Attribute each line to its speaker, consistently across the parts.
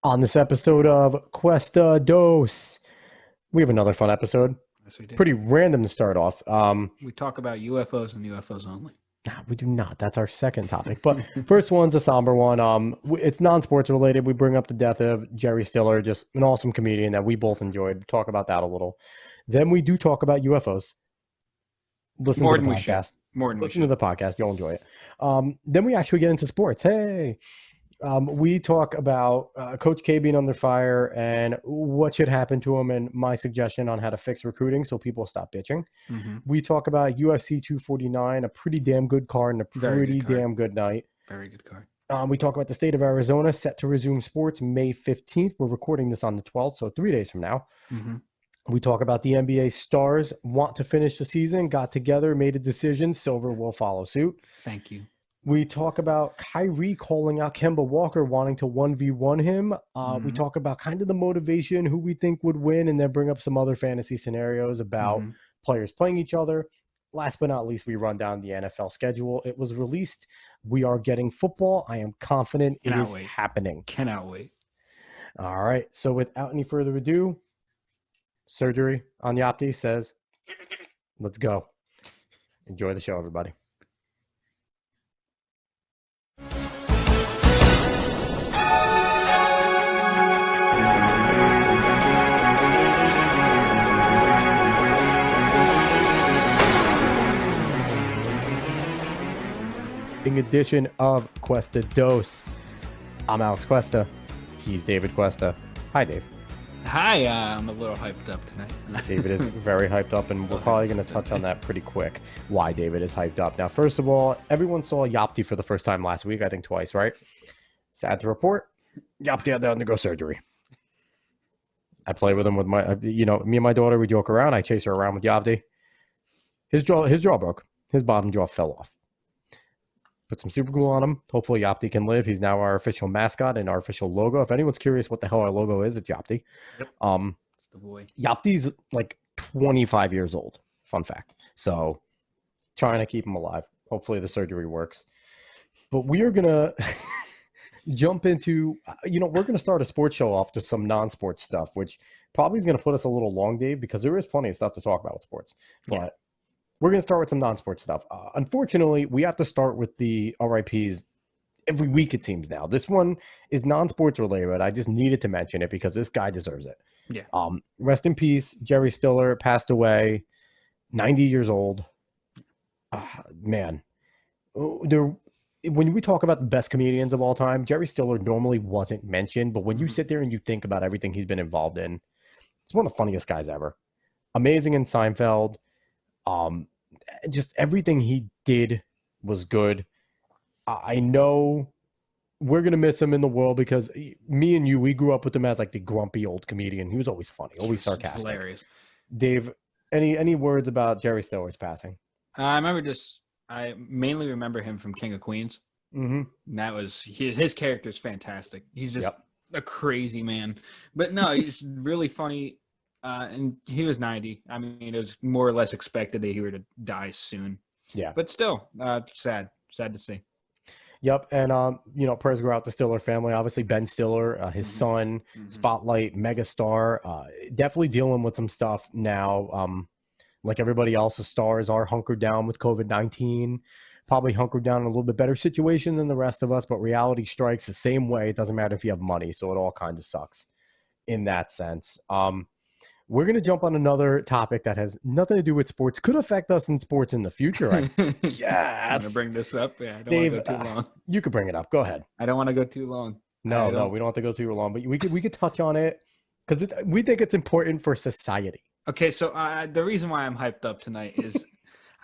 Speaker 1: On this episode of Cuesta Dos, we have another fun episode.
Speaker 2: Yes, we do.
Speaker 1: Pretty random to start off.
Speaker 2: We talk about UFOs and UFOs only.
Speaker 1: Nah, we do not. That's our second topic. But first one's a somber one. It's non-sports related. We bring up the death of Jerry Stiller, just an awesome comedian that we both enjoyed. Talk about that a little. Then we do talk about UFOs. Listen
Speaker 2: More
Speaker 1: to the
Speaker 2: than we should.
Speaker 1: podcast.
Speaker 2: More than we
Speaker 1: Listen to
Speaker 2: should.
Speaker 1: the podcast. You'll enjoy it. Then we actually get into sports. Hey. We talk about Coach K being under fire and what should happen to him and my suggestion on how to fix recruiting so people stop bitching.
Speaker 2: Mm-hmm.
Speaker 1: We talk about UFC 249, a pretty damn good card and a
Speaker 2: Very
Speaker 1: pretty
Speaker 2: good card.
Speaker 1: damn good night.
Speaker 2: Very good card.
Speaker 1: We talk about the state of Arizona set to resume sports May 15th. We're recording this on the 12th, so 3 days from now.
Speaker 2: Mm-hmm.
Speaker 1: We talk about the NBA stars want to finish the season, got together, made a decision. Silver will follow suit.
Speaker 2: Thank you.
Speaker 1: We talk about Kyrie calling out Kemba Walker, wanting to 1v1 him. We talk about kind of the motivation, who we think would win, and then bring up some other fantasy scenarios about players playing each other. Last but not least, we run down the NFL schedule. It was released. We are getting football. I am confident it is happening.
Speaker 2: Cannot wait.
Speaker 1: All right. So without any further ado, surgery on Yapti says, let's go. Enjoy the show, everybody. Edition of Cuesta Dos. I'm Alex Cuesta. He's David Cuesta. Hi, Dave.
Speaker 2: Hi, I'm a little hyped up tonight.
Speaker 1: David is very hyped up, and we're probably going to touch on that pretty quick, why David is hyped up. Now, first of all, everyone saw Yapti for the first time last week, I think twice, right? Sad to report, Yapti had to undergo surgery. I play with him with my, me and my daughter, we joke around. I chase her around with Yapti. His jaw broke. His bottom jaw fell off. Put some super glue on him. Hopefully Yapti can live. He's now our official mascot and our official logo. If anyone's curious what the hell our logo is, it's Yapti.
Speaker 2: Yep. It's the boy.
Speaker 1: Yapti's like 25 years old. Fun fact. So trying to keep him alive. Hopefully the surgery works. But we are going to jump into, we're going to start a sports show off with some non-sports stuff, which probably is going to put us a little long, Dave, because there is plenty of stuff to talk about with sports. But we're going to start with some non-sports stuff. Unfortunately, we have to start with the RIPs every week, it seems now. This one is non-sports related, but I just needed to mention it because this guy deserves it.
Speaker 2: Yeah.
Speaker 1: Rest in peace. Jerry Stiller passed away, 90 years old. Man. When we talk about the best comedians of all time, Jerry Stiller normally wasn't mentioned, but when you sit there and you think about everything he's been involved in, it's one of the funniest guys ever. Amazing in Seinfeld. Just everything he did was good. I know we're going to miss him in the world because me and you, we grew up with him as like the grumpy old comedian. He was always funny, always sarcastic.
Speaker 2: Hilarious.
Speaker 1: Dave, any words about Jerry Stiller's passing?
Speaker 2: I mainly remember him from King of Queens.
Speaker 1: Mm-hmm.
Speaker 2: And that was, his character is fantastic. He's just a crazy man. But no, he's really funny. And he was 90. I mean, it was more or less expected that he were to die soon.
Speaker 1: Yeah.
Speaker 2: But still, sad to see.
Speaker 1: Yep. And, prayers go out to Stiller family. Obviously, Ben Stiller, his son, Spotlight, megastar, definitely dealing with some stuff now. Like everybody else, the stars are hunkered down with COVID-19, probably hunkered down in a little bit better situation than the rest of us, but reality strikes the same way. It doesn't matter if you have money. So it all kind of sucks in that sense. We're going to jump on another topic that has nothing to do with sports. Could affect us in sports in the future. Yes.
Speaker 2: I'm going to bring this up. Yeah, I don't
Speaker 1: Dave,
Speaker 2: want to go too long.
Speaker 1: You could bring it up. Go ahead.
Speaker 2: I don't want to go too long.
Speaker 1: No, we don't have to go too long, but we could touch on it because we think it's important for society.
Speaker 2: Okay, so the reason why I'm hyped up tonight is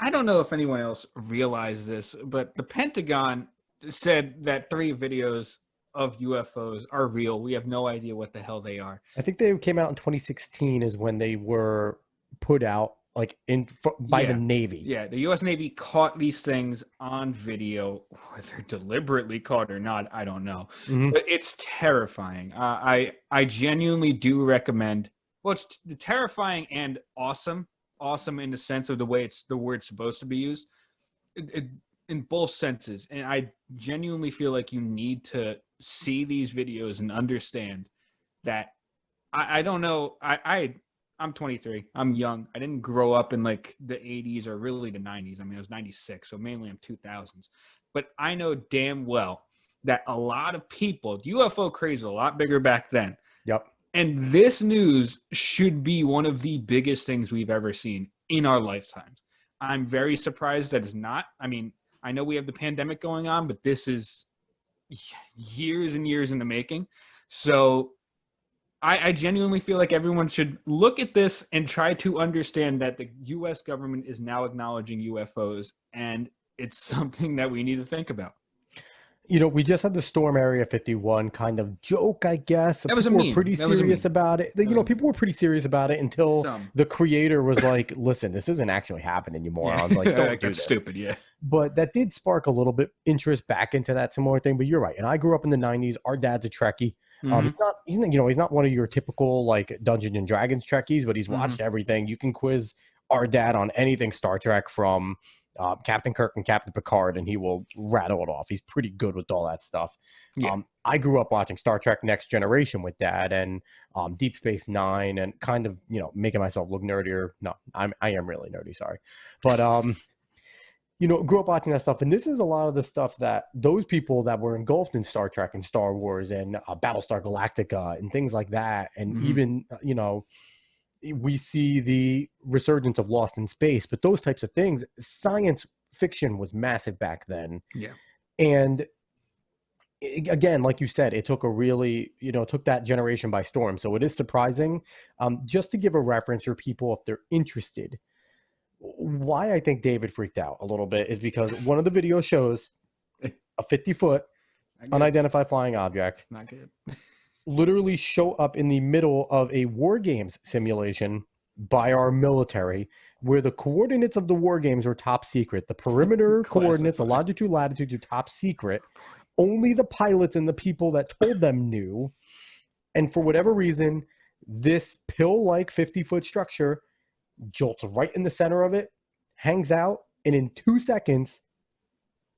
Speaker 2: I don't know if anyone else realized this, but the Pentagon said that 3 videos of UFOs are real. We have no idea what the hell they are.
Speaker 1: I think they came out in 2016 is when they were put out by the Navy.
Speaker 2: Yeah, the U.S. Navy caught these things on video. Whether deliberately caught or not, I don't know. Mm-hmm. But it's terrifying. I genuinely do recommend. Well, it's terrifying and awesome. Awesome in the sense of the way the word's supposed to be used. In both senses. And I genuinely feel like you need to see these videos and understand that I don't know. I'm 23. I'm young. I didn't grow up in like the 80s or really the 90s. I mean, I was 96, so mainly I'm 2000s. But I know damn well that a lot of people, UFO craze was a lot bigger back then.
Speaker 1: Yep.
Speaker 2: And this news should be one of the biggest things we've ever seen in our lifetimes. I'm very surprised that it's not. I mean, I know we have the pandemic going on, but this is years and years in the making. So I genuinely feel like everyone should look at this and try to understand that the U.S. government is now acknowledging UFOs, and it's something that we need to think about.
Speaker 1: You know, we just had the Storm Area 51 kind of joke, I guess.
Speaker 2: That was a
Speaker 1: people
Speaker 2: meme.
Speaker 1: were pretty
Speaker 2: That was a
Speaker 1: serious
Speaker 2: meme.
Speaker 1: about it. You know, people were pretty serious about it until the creator was like, listen, this isn't actually happening, you morons. Like, don't do this.
Speaker 2: Stupid, yeah.
Speaker 1: But that did spark a little bit interest back into that similar thing. But you're right. And I grew up in the 90s. Our dad's a Trekkie. He's not one of your typical like Dungeons and Dragons Trekkies, but he's watched everything. You can quiz our dad on anything Star Trek from Captain Kirk and Captain Picard, and he will rattle it off. He's pretty good with all that stuff. Yeah. I grew up watching Star Trek Next Generation with dad and Deep Space Nine, and kind of, you know, making myself look nerdier. No, I am really nerdy, sorry. But you know, grew up watching that stuff. And this is a lot of the stuff that those people that were engulfed in Star Trek and Star Wars and Battlestar Galactica and things like that. And even, you know, we see the resurgence of Lost in Space, but those types of things, science fiction was massive back then.
Speaker 2: Yeah.
Speaker 1: And again, like you said, it took took that generation by storm. So it is surprising. Just to give a reference for people, if they're interested, why I think David freaked out a little bit is because one of the videos shows a 50-foot unidentified flying object
Speaker 2: not good
Speaker 1: literally show up in the middle of a war games simulation by our military, where the coordinates of the war games are top secret. The perimeter coordinates, the longitude, latitudes are top secret. Only the pilots and the people that told them knew. And for whatever reason, this pill-like 50-foot structure jolts right in the center of it, hangs out, and in 2 seconds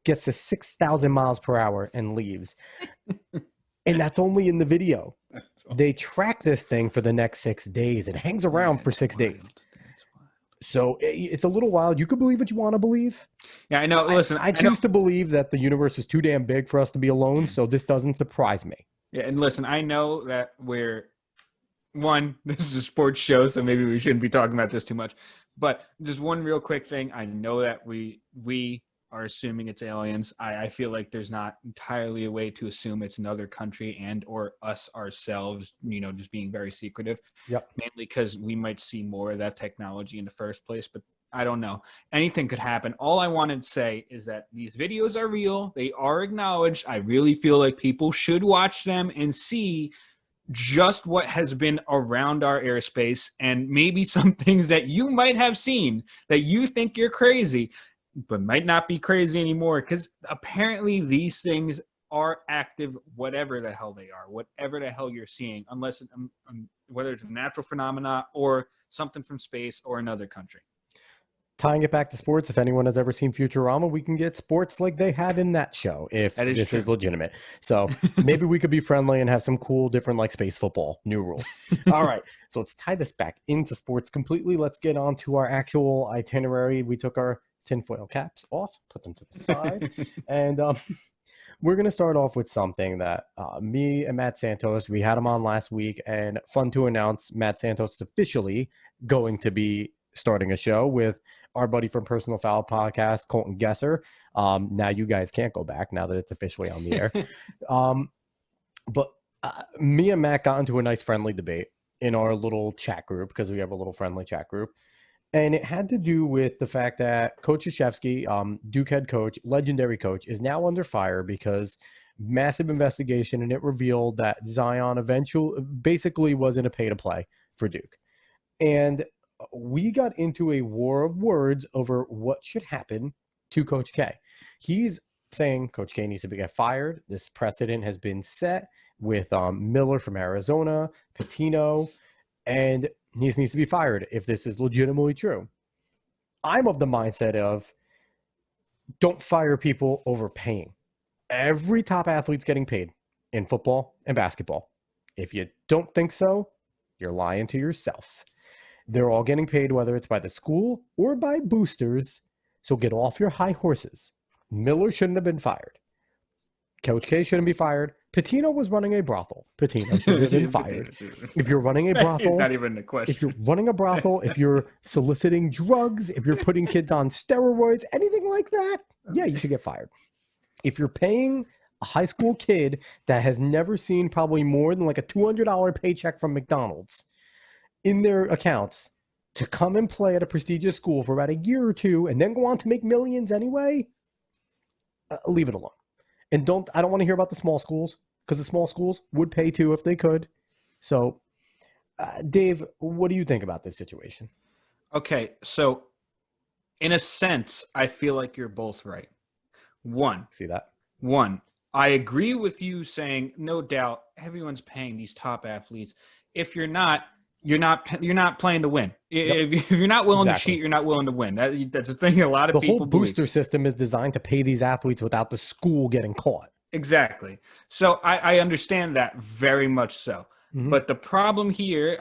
Speaker 1: gets to 6,000 miles per hour and leaves. And that's only in the video. They track this thing for the next 6 days. It hangs around for 6 days. So it's a little wild. You could believe what you want to believe.
Speaker 2: Yeah, I know. Listen,
Speaker 1: I choose to believe that the universe is too damn big for us to be alone, so this doesn't surprise me.
Speaker 2: Yeah, and listen, I know that this is a sports show, so maybe we shouldn't be talking about this too much. But just one real quick thing. I know that we are assuming it's aliens. I feel like there's not entirely a way to assume it's another country and or us ourselves, you know, just being very secretive.
Speaker 1: Yep.
Speaker 2: Mainly because we might see more of that technology in the first place. But I don't know. Anything could happen. All I wanted to say is that these videos are real. They are acknowledged. I really feel like people should watch them and see just what has been around our airspace, and maybe some things that you might have seen that you think you're crazy, but might not be crazy anymore, because apparently these things are active, whatever the hell they are, whatever the hell you're seeing, unless whether it's a natural phenomena or something from space or another country.
Speaker 1: Tying it back to sports, if anyone has ever seen Futurama, we can get sports like they had in that show, if this is legitimate. So maybe we could be friendly and have some cool, different, like space football, new rules. All right, so let's tie this back into sports completely. Let's get on to our actual itinerary. We took our tinfoil caps off, put them to the side, and we're going to start off with something that me and Matt Santos, we had him on last week, and fun to announce, Matt Santos is officially going to be starting a show with our buddy from Personal Foul Podcast, Colton Gesser. Now you guys can't go back now that it's officially on the air. But me and Matt got into a nice friendly debate in our little chat group, because we have a little friendly chat group. And it had to do with the fact that Coach Krzyzewski, Duke head coach, legendary coach, is now under fire because massive investigation, and it revealed that Zion basically was in a pay-to-play for Duke. And we got into a war of words over what should happen to Coach K. He's saying Coach K needs to get fired. This precedent has been set with Miller from Arizona, Pitino, and he needs to be fired if this is legitimately true. I'm of the mindset of don't fire people over paying. Every top athlete's getting paid. in football and basketball. If you don't think so, you're lying to yourself. They're all getting paid, whether it's by the school or by boosters. So get off your high horses. Miller shouldn't have been fired. Coach K shouldn't be fired. Pitino was running a brothel. Pitino should have been fired. If you're running a brothel,
Speaker 2: not even a question.
Speaker 1: If you're running a brothel, if you're soliciting drugs, if you're putting kids on steroids, anything like that, yeah, you should get fired. If you're paying a high school kid that has never seen probably more than like a $200 paycheck from McDonald's in their accounts to come and play at a prestigious school for about a year or two and then go on to make millions anyway, leave it alone. And I don't want to hear about the small schools, because the small schools would pay too if they could. So, Dave, what do you think about this situation?
Speaker 2: Okay, so in a sense, I feel like you're both right.
Speaker 1: See that?
Speaker 2: I agree with you saying, no doubt, everyone's paying these top athletes. If you're not playing to win. Yep. If you're not willing to cheat, you're not willing to win. That's the thing. A lot of people
Speaker 1: believe. The whole booster system is designed to pay these athletes without the school getting caught.
Speaker 2: Exactly. So I understand that very much so. Mm-hmm. But the problem here,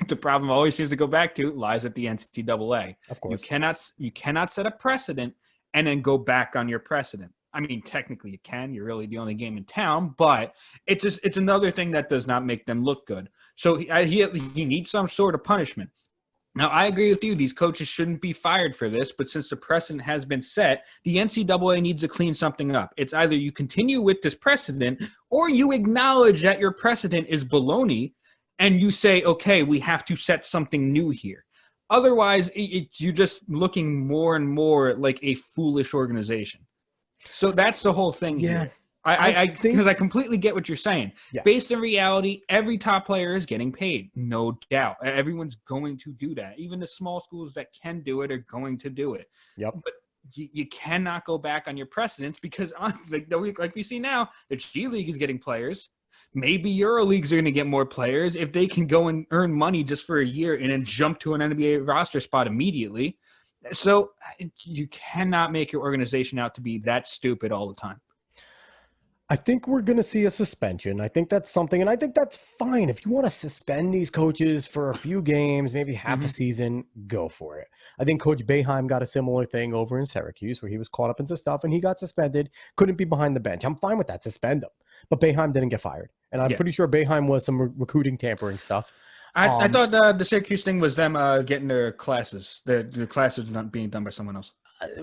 Speaker 2: the problem always seems to go back to, lies at the NCAA.
Speaker 1: Of course.
Speaker 2: You cannot set a precedent and then go back on your precedent. I mean, technically you can. You're really the only game in town, but it's another thing that does not make them look good. So he needs some sort of punishment. Now, I agree with you. These coaches shouldn't be fired for this, but since the precedent has been set, the NCAA needs to clean something up. It's either you continue with this precedent or you acknowledge that your precedent is baloney and you say, okay, we have to set something new here. Otherwise, you're just looking more and more like a foolish organization. So that's the whole thing here. Because I completely get what you're saying. Yeah. Based in reality, every top player is getting paid, no doubt. Everyone's going to do that. Even the small schools that can do it are going to do it.
Speaker 1: Yep.
Speaker 2: But you cannot go back on your precedents because, honestly, like we see now, the G League is getting players. Maybe Euro Leagues are going to get more players if they can go and earn money just for a year and then jump to an NBA roster spot immediately. So you cannot make your organization out to be that stupid all the time.
Speaker 1: I think we're going to see a suspension. I think that's something, and I think that's fine. If you want to suspend these coaches for a few games, maybe half a season, go for it. I think Coach Boeheim got a similar thing over in Syracuse where he was caught up in some stuff and he got suspended, couldn't be behind the bench. I'm fine with that. Suspend him. But Boeheim didn't get fired. And I'm pretty sure Boeheim was some recruiting tampering stuff.
Speaker 2: I thought the Syracuse thing was them getting their classes. The classes not being done by someone else.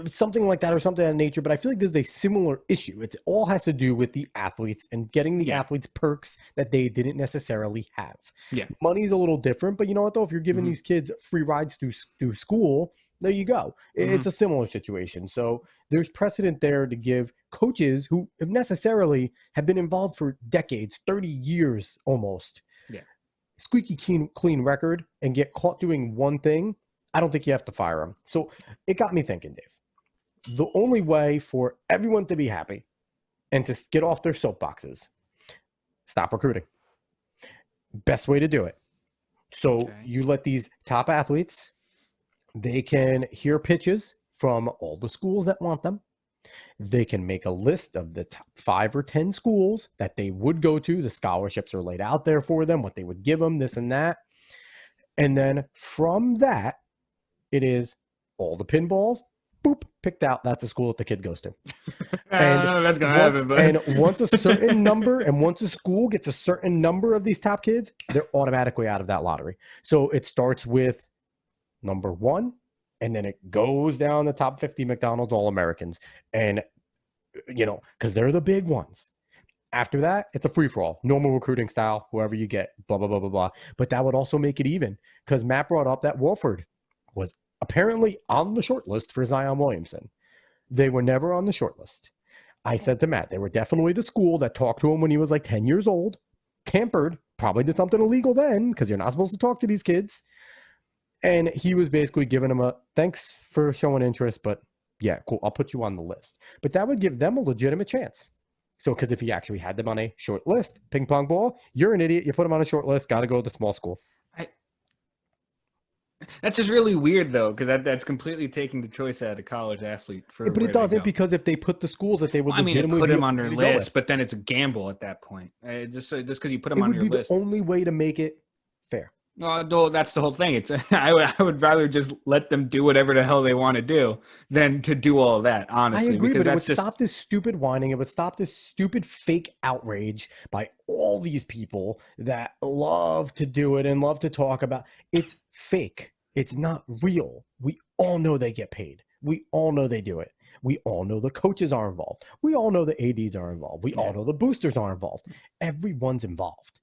Speaker 1: Something like that or something of that nature, but I feel like this is a similar issue. It all has to do with the athletes and getting the athletes perks that they didn't necessarily have.
Speaker 2: Yeah.
Speaker 1: Money's a little different, but you know what though? If you're giving these kids free rides through school, there you go. It's a similar situation. So there's precedent there to give coaches who have necessarily have been involved for decades, 30 years almost.
Speaker 2: Yeah.
Speaker 1: Squeaky clean record and get caught doing one thing. I don't think you have to fire them. So it got me thinking, Dave. The only way for everyone to be happy and to get off their soapboxes, stop recruiting. Best way to do it. So you let these top athletes, they can hear pitches from all the schools that want them. They can make a list of the top 5 or 10 schools that they would go to. The scholarships are laid out there for them, what they would give them, this and that. And then from that, it is all the pinballs, boop, picked out. That's the school that the kid goes to.
Speaker 2: And that's going to happen. But...
Speaker 1: And once a certain number, and once a school gets a certain number of these top kids, they're automatically out of that lottery. So it starts with number 1, and then it goes down the top 50 McDonald's All-Americans. And, you know, because they're the big ones. After that, it's a free-for-all, normal recruiting style, whoever you get, blah, blah, blah, blah, blah. But that would also make it even, because Matt brought up that Wolford was apparently on the short list for Zion Williamson. They were never on the short list. I said to Matt, they were definitely the school that talked to him when he was like 10 years old, tampered, probably did something illegal then, because you're not supposed to talk to these kids. And he was basically giving him a, thanks for showing interest, but yeah, cool, I'll put you on the list. But that would give them a legitimate chance. So, because if he actually had them on a short list, ping pong ball, you're an idiot, you put him on a short list, got to go to the small school.
Speaker 2: That's just really weird, though, because that's completely taking the choice out of the college athlete for
Speaker 1: But it
Speaker 2: where they
Speaker 1: doesn't,
Speaker 2: go.
Speaker 1: because if they put the schools that they would
Speaker 2: Well, I mean, it
Speaker 1: legitimately
Speaker 2: put
Speaker 1: be
Speaker 2: him on their
Speaker 1: okay to go with,
Speaker 2: list, but then it's a gamble at that point. Just because you put him
Speaker 1: it
Speaker 2: on
Speaker 1: would
Speaker 2: your
Speaker 1: be the
Speaker 2: list.
Speaker 1: only way to make it fair.
Speaker 2: No, that's the whole thing. It's I would rather just let them do whatever the hell they want to do than to do all of that,
Speaker 1: I
Speaker 2: honestly,
Speaker 1: agree,
Speaker 2: because
Speaker 1: but it
Speaker 2: that's
Speaker 1: would
Speaker 2: just
Speaker 1: stop this stupid whining. It would stop this stupid fake outrage by all these people that love to do it and love to talk about. It's fake. It's not real. We all know they get paid. We all know they do it. We all know the coaches are involved. We all know the ADs are involved. We all know the boosters are involved. Everyone's involved.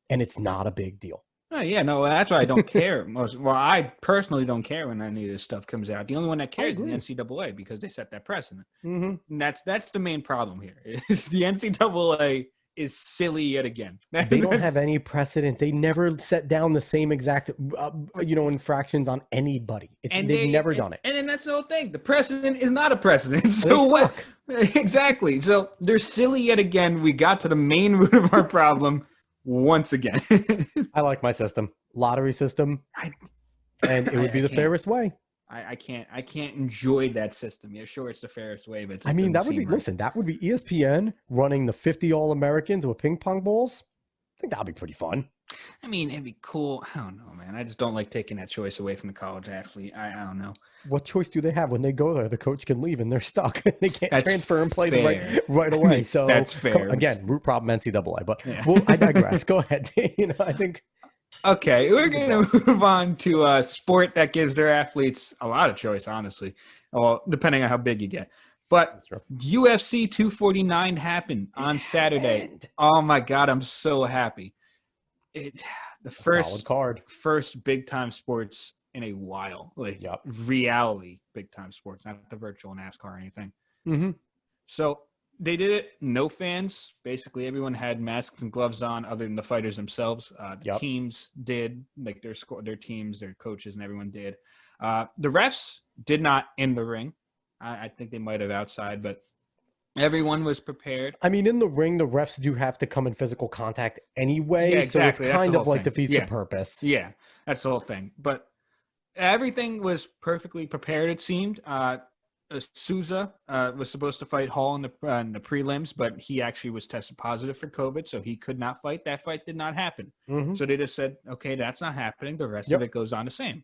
Speaker 1: And it's not a big deal.
Speaker 2: Oh, yeah, no, that's why I don't care. Well, I personally don't care when any of this stuff comes out. The only one that
Speaker 1: I
Speaker 2: cares is the
Speaker 1: agree.
Speaker 2: NCAA because they set that precedent.
Speaker 1: Mm-hmm.
Speaker 2: And that's the main problem here. Is the NCAA is silly yet again.
Speaker 1: They don't have any precedent. They never set down the same exact, infractions on anybody. They've never done it.
Speaker 2: And then that's the whole thing. The precedent is not a precedent.
Speaker 1: They
Speaker 2: So what?
Speaker 1: suck.
Speaker 2: Exactly. So they're silly yet again. We got to the main root of our problem once again.
Speaker 1: I like my system, lottery system, and it would be the fairest way.
Speaker 2: I can't enjoy that system. Yeah, sure, it's the fairest way, but it
Speaker 1: I
Speaker 2: just
Speaker 1: mean, that
Speaker 2: doesn't
Speaker 1: would be
Speaker 2: seem right.
Speaker 1: listen. That would be ESPN running the 50 All-Americans with ping pong balls. I think that'd be pretty fun.
Speaker 2: I mean, it'd be cool. I don't know, man. I just don't like taking that choice away from the college athlete. I don't know.
Speaker 1: What choice do they have when they go there? The coach can leave and they're stuck. They can't
Speaker 2: That's
Speaker 1: transfer and play
Speaker 2: fair.
Speaker 1: right away. I mean, so
Speaker 2: that's fair.
Speaker 1: Again, root problem NCAA. But
Speaker 2: Yeah.
Speaker 1: well, I digress. Go ahead. I think.
Speaker 2: Okay, we're going to move on to a sport that gives their athletes a lot of choice, honestly. Well, depending on how big you get. But UFC 249 happened on Saturday. Oh my God, I'm so happy. The first big time sports in a while, like reality big time sports, not the virtual NASCAR or anything.
Speaker 1: Mm-hmm.
Speaker 2: So they did it, no fans. Basically, everyone had masks and gloves on, other than the fighters themselves. The teams did, like their teams, their coaches, and everyone did. The refs did not in the ring. I think they might have outside, but everyone was prepared.
Speaker 1: I mean, in the ring, the refs do have to come in physical contact anyway,
Speaker 2: yeah, exactly.
Speaker 1: So it's kind of like defeats the purpose.
Speaker 2: Yeah, that's the whole thing. But everything was perfectly prepared, it seemed. Souza was supposed to fight Hall in the prelims, but he actually was tested positive for COVID, so he could not fight. That fight did not happen.
Speaker 1: Mm-hmm.
Speaker 2: So they just said, okay, that's not happening. The rest of it goes on the same.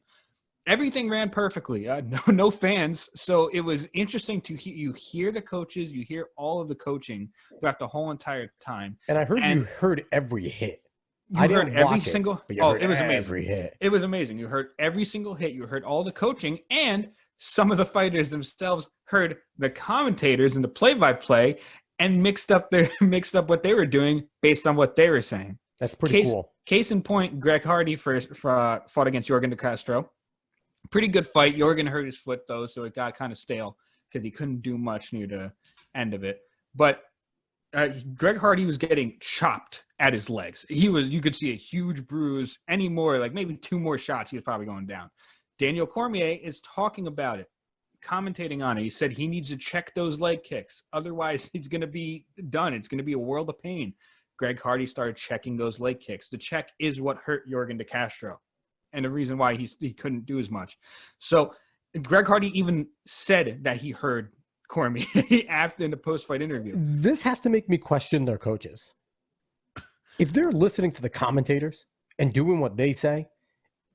Speaker 2: Everything ran perfectly. No fans. So it was interesting to you hear the coaches, you hear all of the coaching throughout the whole entire time.
Speaker 1: And I heard you heard every hit.
Speaker 2: I heard every single.
Speaker 1: It was amazing. Every hit.
Speaker 2: It was amazing. You heard every single hit. You heard all the coaching, and some of the fighters themselves heard the commentators and the play-by-play, and mixed up what they were doing based on what they were saying.
Speaker 1: That's pretty cool.
Speaker 2: Case in point, Greg Hardy fought against Jorgen De Castro. Pretty good fight. Jorgen hurt his foot though, so it got kind of stale because he couldn't do much near the end of it. But Greg Hardy was getting chopped at his legs. You could see a huge bruise. Any more, like maybe 2 more shots, he was probably going down. Daniel Cormier is talking about it, commentating on it. He said he needs to check those leg kicks. Otherwise, he's going to be done. It's going to be a world of pain. Greg Hardy started checking those leg kicks. The check is what hurt Jorgen De Castro, and the reason why he couldn't do as much. So Greg Hardy even said that he heard Cormier after in the post-fight interview.
Speaker 1: This has to make me question their coaches. If they're listening to the commentators and doing what they say,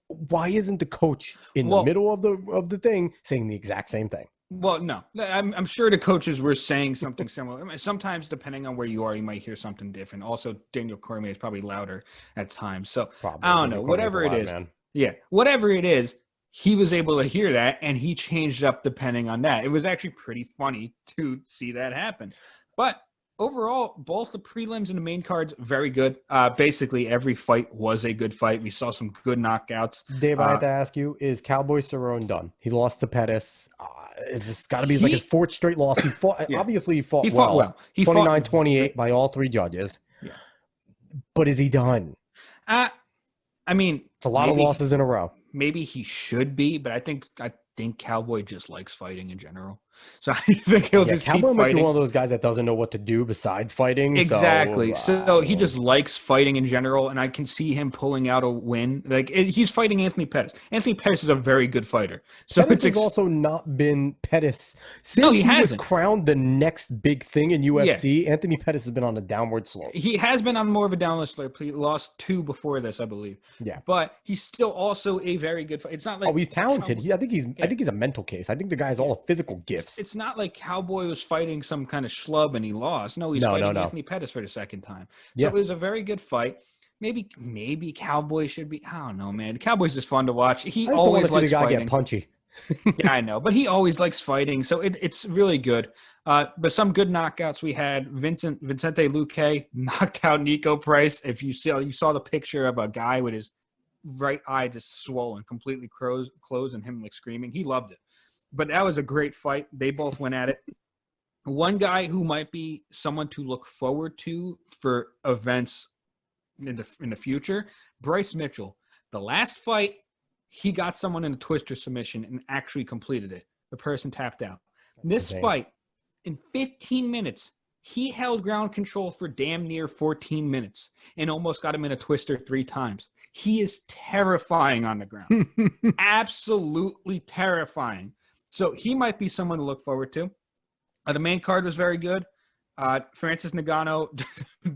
Speaker 1: why isn't the coach in the middle of the thing saying the exact same thing?
Speaker 2: Well, no, I'm sure the coaches were saying something similar. I mean, sometimes, depending on where you are, you might hear something different. Also, Daniel Cormier is probably louder at times. So I don't know. Whatever it is, whatever it is, he was able to hear that, and he changed up depending on that. It was actually pretty funny to see that happen. But overall, both the prelims and the main cards, very good. Basically, every fight was a good fight. We saw some good knockouts.
Speaker 1: Dave, I have to ask you, is Cowboy Cerrone done? He lost to Pettis. Is this got to be like his 4th straight loss? He fought, obviously he fought well. He 29-28 by all 3 judges. Yeah. But is he done?
Speaker 2: I mean,
Speaker 1: it's a lot of losses in a row.
Speaker 2: Maybe he should be, but I think Cowboy just likes fighting in general. So I think he'll just keep
Speaker 1: Cowboy might be one
Speaker 2: fighting.
Speaker 1: of those guys that doesn't know what to do besides fighting.
Speaker 2: Exactly. So he
Speaker 1: So
Speaker 2: just likes fighting in general, and I can see him pulling out a win. Like he's fighting Anthony Pettis. Anthony Pettis is a very good fighter. So
Speaker 1: Pettis has also not been Pettis
Speaker 2: no,
Speaker 1: since
Speaker 2: he
Speaker 1: he was
Speaker 2: hasn't.
Speaker 1: crowned the next big thing in
Speaker 2: Yeah,
Speaker 1: UFC. Anthony Pettis has been on a downward slope.
Speaker 2: he has been on more of a downward slope. He lost 2 before this, I believe.
Speaker 1: Yeah,
Speaker 2: But he's still also a very good fighter. It's not like
Speaker 1: he's talented. I think
Speaker 2: Yeah.
Speaker 1: he's a mental case. I think the guy has all the physical gifts.
Speaker 2: It's not like Cowboy was fighting some kind of schlub and he lost. No, he's fighting Anthony Pettis for the second time. So it was a very good fight. Maybe Cowboy should be. I don't know, man. Cowboy's just fun to watch. He
Speaker 1: I just don't want
Speaker 2: always
Speaker 1: to see the
Speaker 2: likes
Speaker 1: guy
Speaker 2: fighting.
Speaker 1: get punchy.
Speaker 2: Yeah, I know, but he always likes fighting, so it's really good. But some good knockouts we had. Vicente Luque knocked out Nico Price. If you saw the picture of a guy with his right eye just swollen, completely closed, and him like screaming. He loved it. But that was a great fight. They both went at it. One guy who might be someone to look forward to for events in the future, Bryce Mitchell. The last fight, he got someone in a twister submission and actually completed it. The person tapped out. This fight, in 15 minutes, he held ground control for damn near 14 minutes and almost got him in a twister 3 times. He is terrifying on the ground. Absolutely terrifying. So he might be someone to look forward to. The main card was very good. Francis Ngannou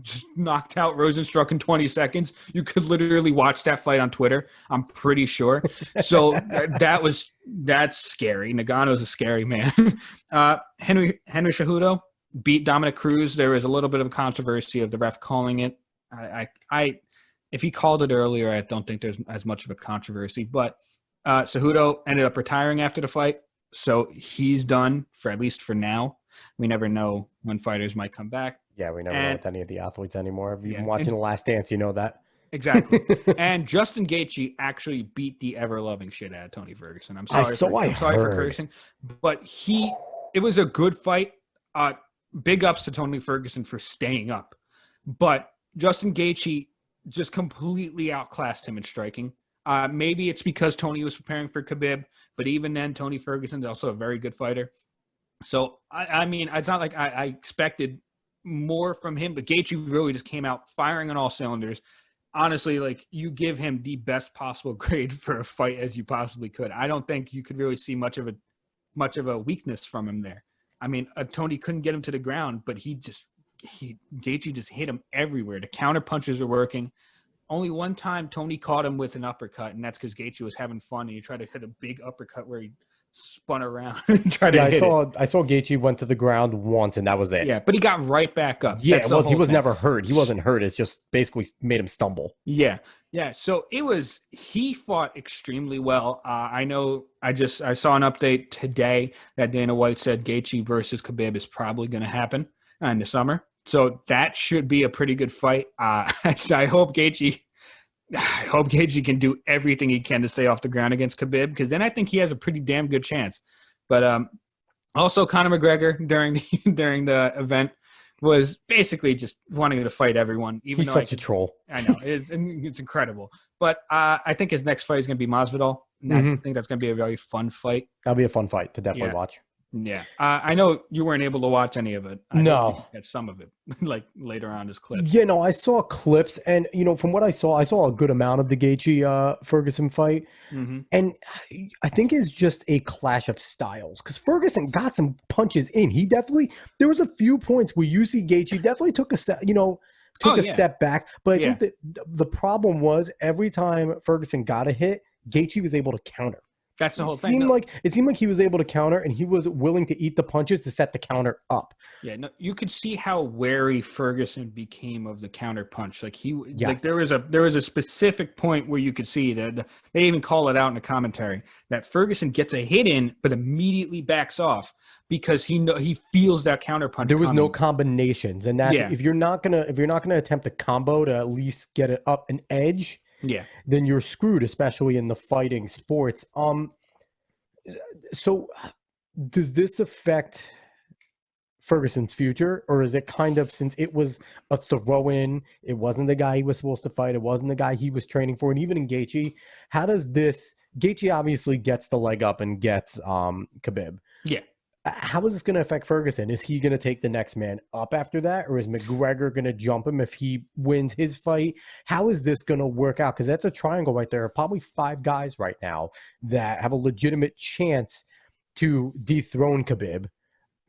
Speaker 2: just knocked out Rosenstruck in 20 seconds. You could literally watch that fight on Twitter, I'm pretty sure. So that's scary. Ngannou's a scary man. Henry Cejudo beat Dominic Cruz. There was a little bit of a controversy of the ref calling it. If he called it earlier, I don't think there's as much of a controversy. But Cejudo ended up retiring after the fight, so he's done at least for now. We never know when fighters might come back.
Speaker 1: Yeah, we never know with any of the athletes anymore. If you've been watching The Last Dance, you know that.
Speaker 2: Exactly. And Justin Gaethje actually beat the ever-loving shit out of Tony Ferguson. I'm sorry for cursing, but it was a good fight. Big ups to Tony Ferguson for staying up. But Justin Gaethje just completely outclassed him in striking. Maybe it's because Tony was preparing for Khabib, but even then, Tony Ferguson's also a very good fighter. So, I mean, it's not like I expected more from him, but Gaethje really just came out firing on all cylinders. Honestly, like, you give him the best possible grade for a fight as you possibly could. I don't think you could really see much of a weakness from him there. I mean, Tony couldn't get him to the ground, but Gaethje just hit him everywhere. The counter punches were working. Only one time Tony caught him with an uppercut, and that's because Gaethje was having fun, and he tried to hit a big uppercut where he spun around and tried to hit it.
Speaker 1: I saw Gaethje went to the ground once, and that was it.
Speaker 2: Yeah, but he got right back up.
Speaker 1: Yeah, he was never hurt. He wasn't hurt. It's just basically made him stumble.
Speaker 2: Yeah. So he fought extremely well. I know. I saw an update today that Dana White said Gaethje versus Khabib is probably going to happen in the summer. So that should be a pretty good fight. I hope Gaethje can do everything he can to stay off the ground against Khabib, because then I think he has a pretty damn good chance. But also Conor McGregor during the event was basically just wanting to fight everyone.
Speaker 1: He's such a troll.
Speaker 2: I know. It's incredible. But I think his next fight is going to be Masvidal. And I think that's going to be a very fun fight.
Speaker 1: That'll be a fun fight to definitely watch.
Speaker 2: Yeah. I know you weren't able to watch any of it.
Speaker 1: No.
Speaker 2: Catch some of it, like later on as clips.
Speaker 1: Yeah, no, I saw clips, and, from what I saw a good amount of the Gaethje Ferguson fight. Mm-hmm. And I think it's just a clash of styles, because Ferguson got some punches in. There was a few points where you see Gaethje definitely took a step back. But I think that the problem was every time Ferguson got a hit, Gaethje was able to counter.
Speaker 2: That's the whole thing.
Speaker 1: It seemed like he was able to counter, and he was willing to eat the punches to set the counter up.
Speaker 2: Yeah, no, you could see how wary Ferguson became of the counter punch. Like there was a specific point where you could see that they even call it out in the commentary that Ferguson gets a hit in, but immediately backs off because he feels that counter punch.
Speaker 1: There was no combinations, and that's if you're not gonna attempt a combo to at least get it up an edge.
Speaker 2: Yeah,
Speaker 1: then you're screwed, especially in the fighting sports. So does this affect Ferguson's future, or is it kind of, since it was a throw-in, it wasn't the guy he was supposed to fight, it wasn't the guy he was training for, and even in Gaethje, how does this? Gaethje obviously gets the leg up and gets Khabib.
Speaker 2: Yeah.
Speaker 1: How is this going to affect Ferguson? Is he going to take the next man up after that? Or is McGregor going to jump him if he wins his fight? How is this going to work out? Because that's a triangle right there. Probably 5 guys right now that have a legitimate chance to dethrone Khabib.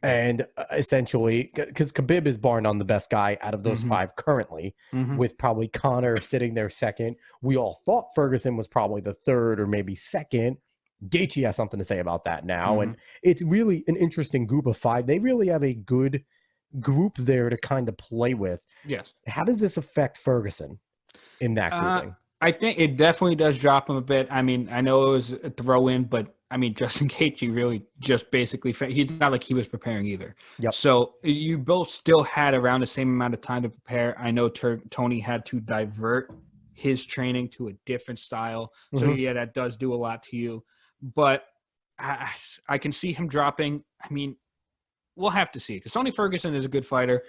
Speaker 1: And essentially, because Khabib is bar none the best guy out of those 5 currently, with probably Conor sitting there second. We all thought Ferguson was probably the third or maybe second. Gaethje has something to say about that now. And it's really an interesting group of 5. They really have a good group there to kind of play with.
Speaker 2: Yes.
Speaker 1: How does this affect Ferguson in that grouping?
Speaker 2: I think it definitely does drop him a bit. I mean, I know it was a throw in, but I mean, Justin Gaethje really just basically, he's not like he was preparing either.
Speaker 1: Yep.
Speaker 2: So you both still had around the same amount of time to prepare. I know Tony had to divert his training to a different style. So yeah, that does do a lot to you. But I can see him dropping. I mean, we'll have to see, because Tony Ferguson is a good fighter.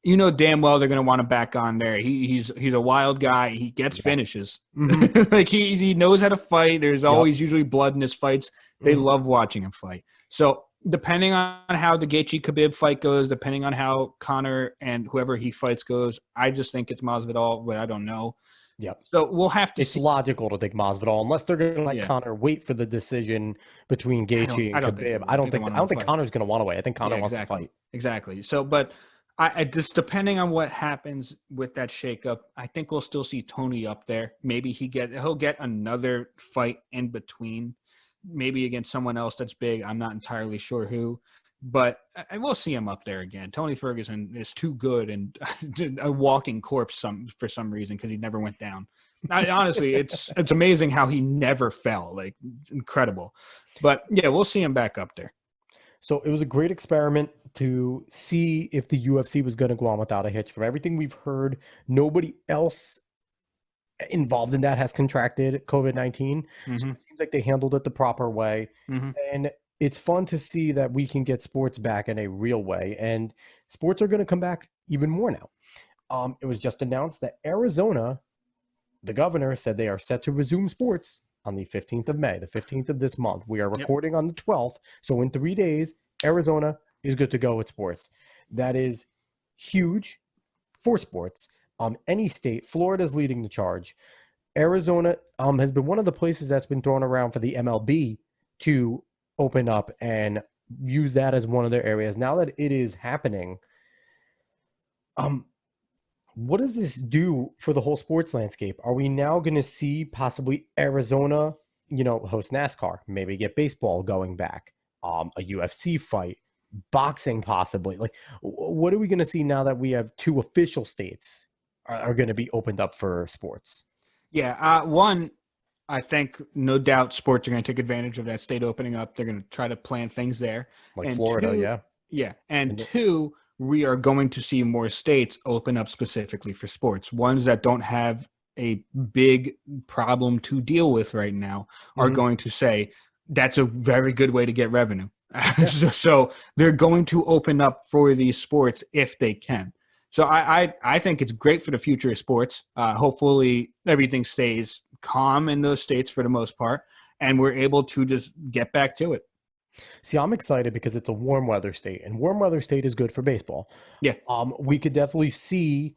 Speaker 2: You know damn well they're going to want him back on there. He's a wild guy. He gets finishes. Like he knows how to fight. There's always usually blood in his fights. They love watching him fight. So depending on how the Gaethje Khabib fight goes, depending on how Conor and whoever he fights goes, I just think it's Masvidal, but I don't know.
Speaker 1: Yep.
Speaker 2: So we'll have to
Speaker 1: see. It's logical to think Masvidal, unless they're going to let Conor wait for the decision between Gaethje and Khabib. I don't think Conor's going to want to wait. I think Conor wants to fight.
Speaker 2: Exactly. So, but I just, depending on what happens with that shakeup, I think we'll still see Tony up there. Maybe he'll get another fight in between, maybe against someone else that's big. I'm not entirely sure who, but I will see him up there again. Tony Ferguson is too good and a walking corpse for some reason, because he never went down. Honestly, it's amazing how he never fell. Like, incredible. But yeah, we'll see him back up there.
Speaker 1: So it was a great experiment to see if the UFC was going to go on without a hitch. From everything we've heard, nobody else involved in that has contracted COVID-19. So it seems like they handled it the proper way. And it's fun to see that we can get sports back in a real way. And sports are going to come back even more now. It was just announced that Arizona, the governor, said they are set to resume sports on the 15th of May, the 15th of this month. We are recording on the 12th. So in 3 days, Arizona is good to go with sports. That is huge for sports. Any state, Florida is leading the charge. Arizona has been one of the places that's been thrown around for the MLB to open up and use that as one of their areas. Now that it is happening, what does this do for the whole sports landscape? Are we now going to see possibly Arizona, host NASCAR, maybe get baseball going back, a UFC fight, boxing possibly? Like, what are we going to see now that we have 2 official states are going to be opened up for sports?
Speaker 2: Yeah, one, I think no doubt sports are going to take advantage of that state opening up. They're going to try to plan things there.
Speaker 1: Like
Speaker 2: and
Speaker 1: Florida,
Speaker 2: 2,
Speaker 1: yeah.
Speaker 2: Yeah, and 2, we are going to see more states open up specifically for sports. Ones that don't have a big problem to deal with right now are going to say that's a very good way to get revenue. So they're going to open up for these sports if they can. So I think it's great for the future of sports. Hopefully everything stays calm in those states for the most part, and we're able to just get back to it.
Speaker 1: See, I'm excited because it's a warm weather state, and warm weather state is good for baseball.
Speaker 2: Yeah.
Speaker 1: We could definitely see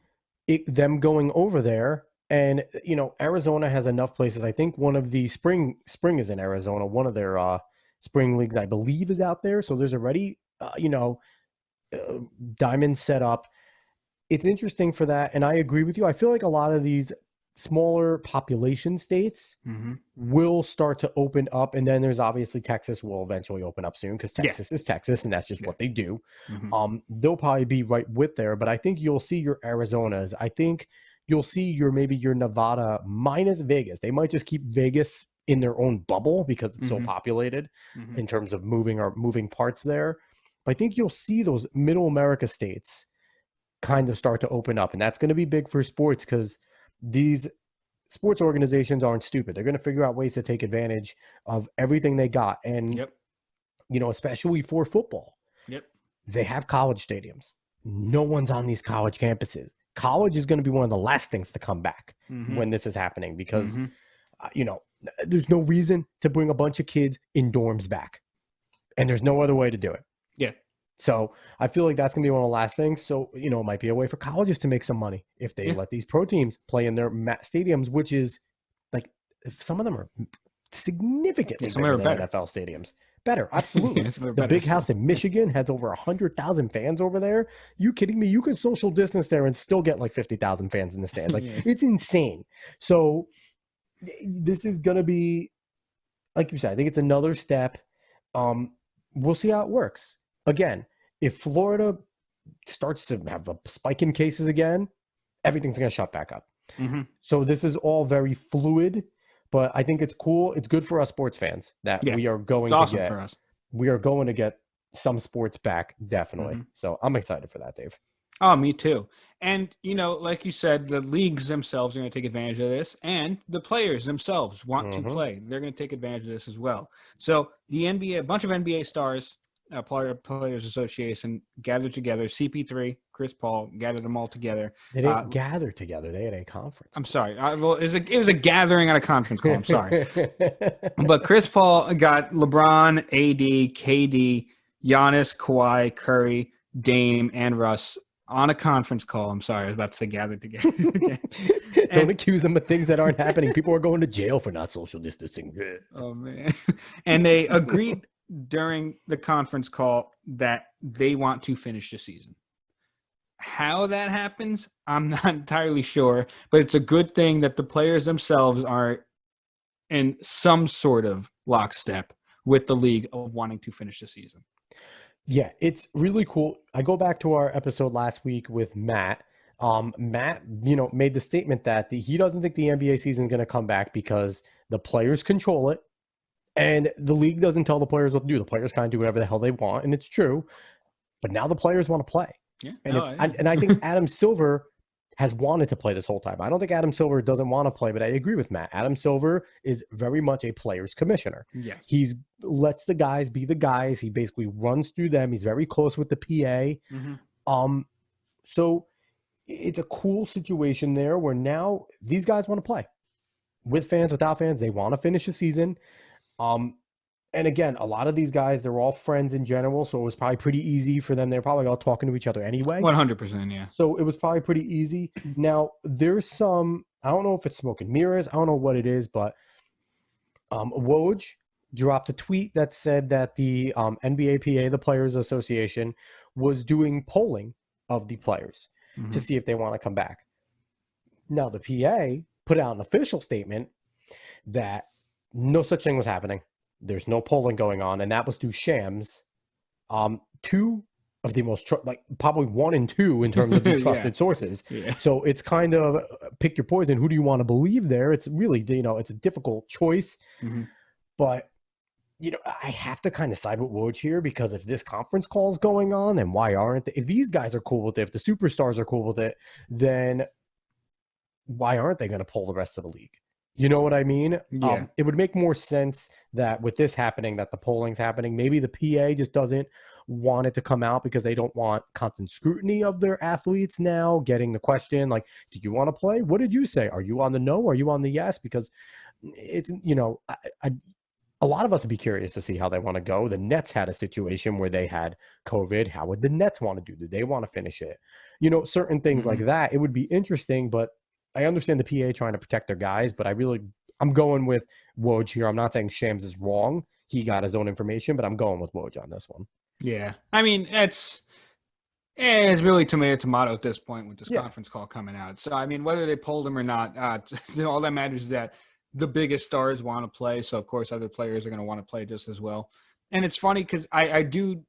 Speaker 1: them going over there. And, Arizona has enough places. I think one of the spring is in Arizona. One of their spring leagues, I believe, is out there. So there's already, diamonds set up. It's interesting for that. And I agree with you. I feel like a lot of these smaller population states will start to open up. And then there's obviously Texas will eventually open up soon, because Texas is Texas, and that's just what they do. They'll probably be right with there. But I think you'll see your Arizonas. I think you'll see maybe your Nevada minus Vegas. They might just keep Vegas in their own bubble because it's so populated in terms of moving parts there. But I think you'll see those middle America states kind of start to open up. And that's going to be big for sports, because these sports organizations aren't stupid. They're going to figure out ways to take advantage of everything they got. And, especially for football, they have college stadiums. No one's on these college campuses. College is going to be one of the last things to come back when this is happening, because, there's no reason to bring a bunch of kids in dorms back. And there's no other way to do it.
Speaker 2: Yeah.
Speaker 1: So I feel like that's going to be one of the last things. So, it might be a way for colleges to make some money if they let these pro teams play in their stadiums, which is like, if some of them are significantly bigger than
Speaker 2: better.
Speaker 1: NFL stadiums. Better, absolutely. The
Speaker 2: better.
Speaker 1: big house in Michigan has over 100,000 fans over there. You kidding me? You can social distance there and still get like 50,000 fans in the stands. Like, it's insane. So this is going to be, like you said, I think it's another step. We'll see how it works. Again, if Florida starts to have a spike in cases again, everything's going to shut back up. So this is all very fluid, but I think it's cool. It's good for us sports fans that we are going to
Speaker 2: awesome
Speaker 1: get.
Speaker 2: For us.
Speaker 1: We are going to get some sports back, definitely. So I'm excited for that, Dave.
Speaker 2: Oh, me too. And, like you said, the leagues themselves are going to take advantage of this, and the players themselves want to play. They're going to take advantage of this as well. So the NBA, a bunch of NBA stars, Players Association gathered together. CP3, Chris Paul, gathered them all together.
Speaker 1: They didn't gather together. They had a conference.
Speaker 2: I'm sorry. Well, it was a gathering at a conference call. I'm sorry. But Chris Paul got LeBron, AD, KD, Giannis, Kawhi, Curry, Dame, and Russ on a conference call. I'm sorry. I was about to say gathered together.
Speaker 1: Don't accuse them of things that aren't happening. People are going to jail for not social distancing.
Speaker 2: Oh, man. And they agreed during the conference call that they want to finish the season. How that happens, I'm not entirely sure, but it's a good thing that the players themselves are in some sort of lockstep with the league of wanting to finish the season.
Speaker 1: Yeah, it's really cool. I go back to our episode last week with Matt. Matt, made the statement that he doesn't think the NBA season is going to come back because the players control it. And the league doesn't tell the players what to do. The players kind of do whatever the hell they want, and it's true. But now the players want to play.
Speaker 2: Yeah,
Speaker 1: and I think Adam Silver has wanted to play this whole time. I don't think Adam Silver doesn't want to play, but I agree with Matt. Adam Silver is very much a players commissioner.
Speaker 2: Yeah.
Speaker 1: He's lets the guys be the guys. He basically runs through them. He's very close with the PA. So it's a cool situation there where now these guys want to play. With fans, without fans, they want to finish the season. And again, a lot of these guys, they're all friends in general, so it was probably pretty easy for them. They're probably all talking to each other anyway.
Speaker 2: 100%, yeah.
Speaker 1: So it was probably pretty easy. Now, there's some, I don't know if it's smoke and mirrors. I don't know what it is, but Woj dropped a tweet that said that the NBAPA, the Players Association, was doing polling of the players to see if they want to come back. Now, the PA put out an official statement that no such thing was happening. There's no polling going on, and that was through Shams. Two of the most, probably 1 and 2 in terms of the trusted sources. Yeah. So it's kind of pick your poison. Who do you want to believe there? It's really, it's a difficult choice. But, I have to kind of side with Woj here because if this conference call is going on, then why aren't they? If these guys are cool with it, if the superstars are cool with it, then why aren't they going to pull the rest of the league? You know what I mean?
Speaker 2: Yeah.
Speaker 1: It would make more sense that with this happening, that the polling's happening. Maybe the PA just doesn't want it to come out because they don't want constant scrutiny of their athletes now getting the question, like, do you want to play? What did you say? Are you on the no? Are you on the yes? Because it's, a lot of us would be curious to see how they want to go. The Nets had a situation where they had COVID. How would the Nets want to do? Do they want to finish it? Certain things like that. It would be interesting, but I understand the PA trying to protect their guys, but I'm going with Woj here. I'm not saying Shams is wrong. He got his own information, but I'm going with Woj on this one.
Speaker 2: Yeah. I mean, it's really tomato at this point with this conference call coming out. So, I mean, whether they polled him or not, all that matters is that the biggest stars want to play. So, of course, other players are going to want to play just as well. And it's funny because I do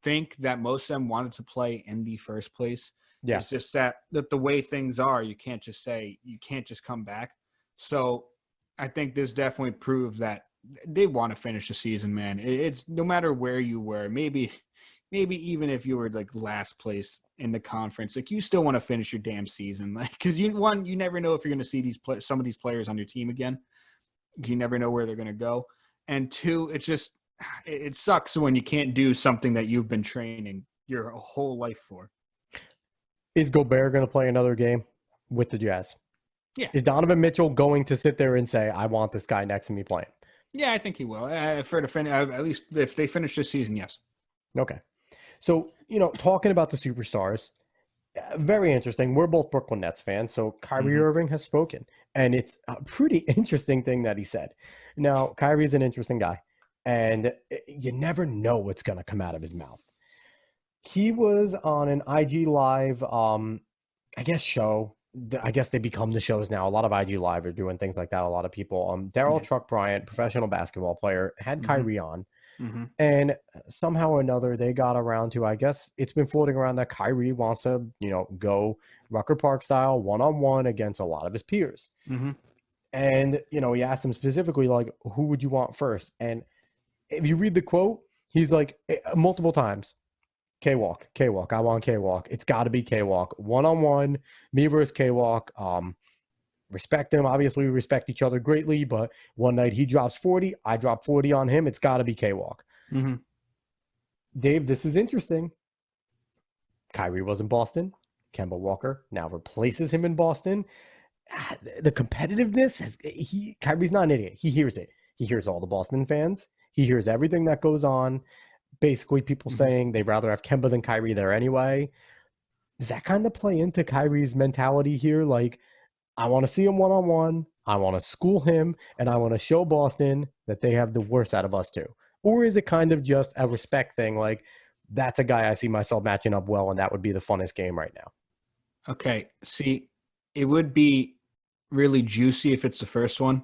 Speaker 2: think that most of them wanted to play in the first place. Yeah. It's just that the way things are, you can't just come back. So I think this definitely proved that they want to finish the season, man. It's no matter where you were, maybe even if you were like last place in the conference, like you still want to finish your damn season. Like, because you never know if you're going to see some of these players on your team again. You never know where they're going to go. And 2, it sucks when you can't do something that you've been training your whole life for.
Speaker 1: Is Gobert going to play another game with the Jazz?
Speaker 2: Yeah.
Speaker 1: Is Donovan Mitchell going to sit there and say, I want this guy next to me playing?
Speaker 2: Yeah, I think he will. At least if they finish this season, yes.
Speaker 1: Okay. So, talking about the superstars, very interesting. We're both Brooklyn Nets fans, so Kyrie Irving has spoken, and it's a pretty interesting thing that he said. Now, Kyrie is an interesting guy, and you never know what's going to come out of his mouth. He was on an IG Live, I guess, show. I guess they become the shows now. A lot of IG Live are doing things like that. A lot of people. Daryl Chuck Bryant, professional basketball player, had Kyrie on. And somehow or another, they got around to, I guess it's been floating around that Kyrie wants to, go Rucker Park style one-on-one against a lot of his peers. And, he asked him specifically, like, who would you want first? And if you read the quote, he's like, multiple times, K-Walk, K-Walk, I want K-Walk. It's got to be K-Walk. One-on-one, me versus K-Walk. Respect him. Obviously, we respect each other greatly, but one night he drops 40, I drop 40 on him. It's got to be K-Walk. Dave, this is interesting. Kyrie was in Boston. Kemba Walker now replaces him in Boston. The competitiveness, Kyrie's not an idiot. He hears it. He hears all the Boston fans. He hears everything that goes on. Basically, people saying they'd rather have Kemba than Kyrie there anyway. Does that kind of play into Kyrie's mentality here? Like, I want to see him one-on-one. I want to school him, and I want to show Boston that they have the worst out of us too. Or is it kind of just a respect thing? Like, that's a guy I see myself matching up well, and that would be the funnest game right now.
Speaker 2: Okay. See, it would be really juicy if it's the first one,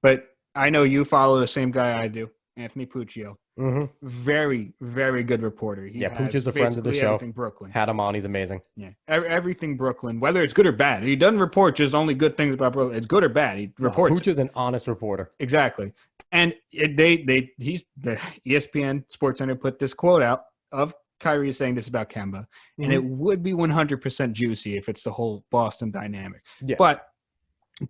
Speaker 2: but I know you follow the same guy I do, Anthony Puccio. Very, very good reporter.
Speaker 1: Pooch is a friend of the show.
Speaker 2: Everything Brooklyn.
Speaker 1: Had him on. He's amazing.
Speaker 2: Yeah, everything Brooklyn, whether it's good or bad. He doesn't report just only good things about Brooklyn. It's good or bad. He reports.
Speaker 1: Pooch is an honest reporter.
Speaker 2: Exactly. And the ESPN Sports Center put this quote out of Kyrie saying this about Kemba, and it would be 100% juicy if it's the whole Boston dynamic.
Speaker 1: Yeah.
Speaker 2: But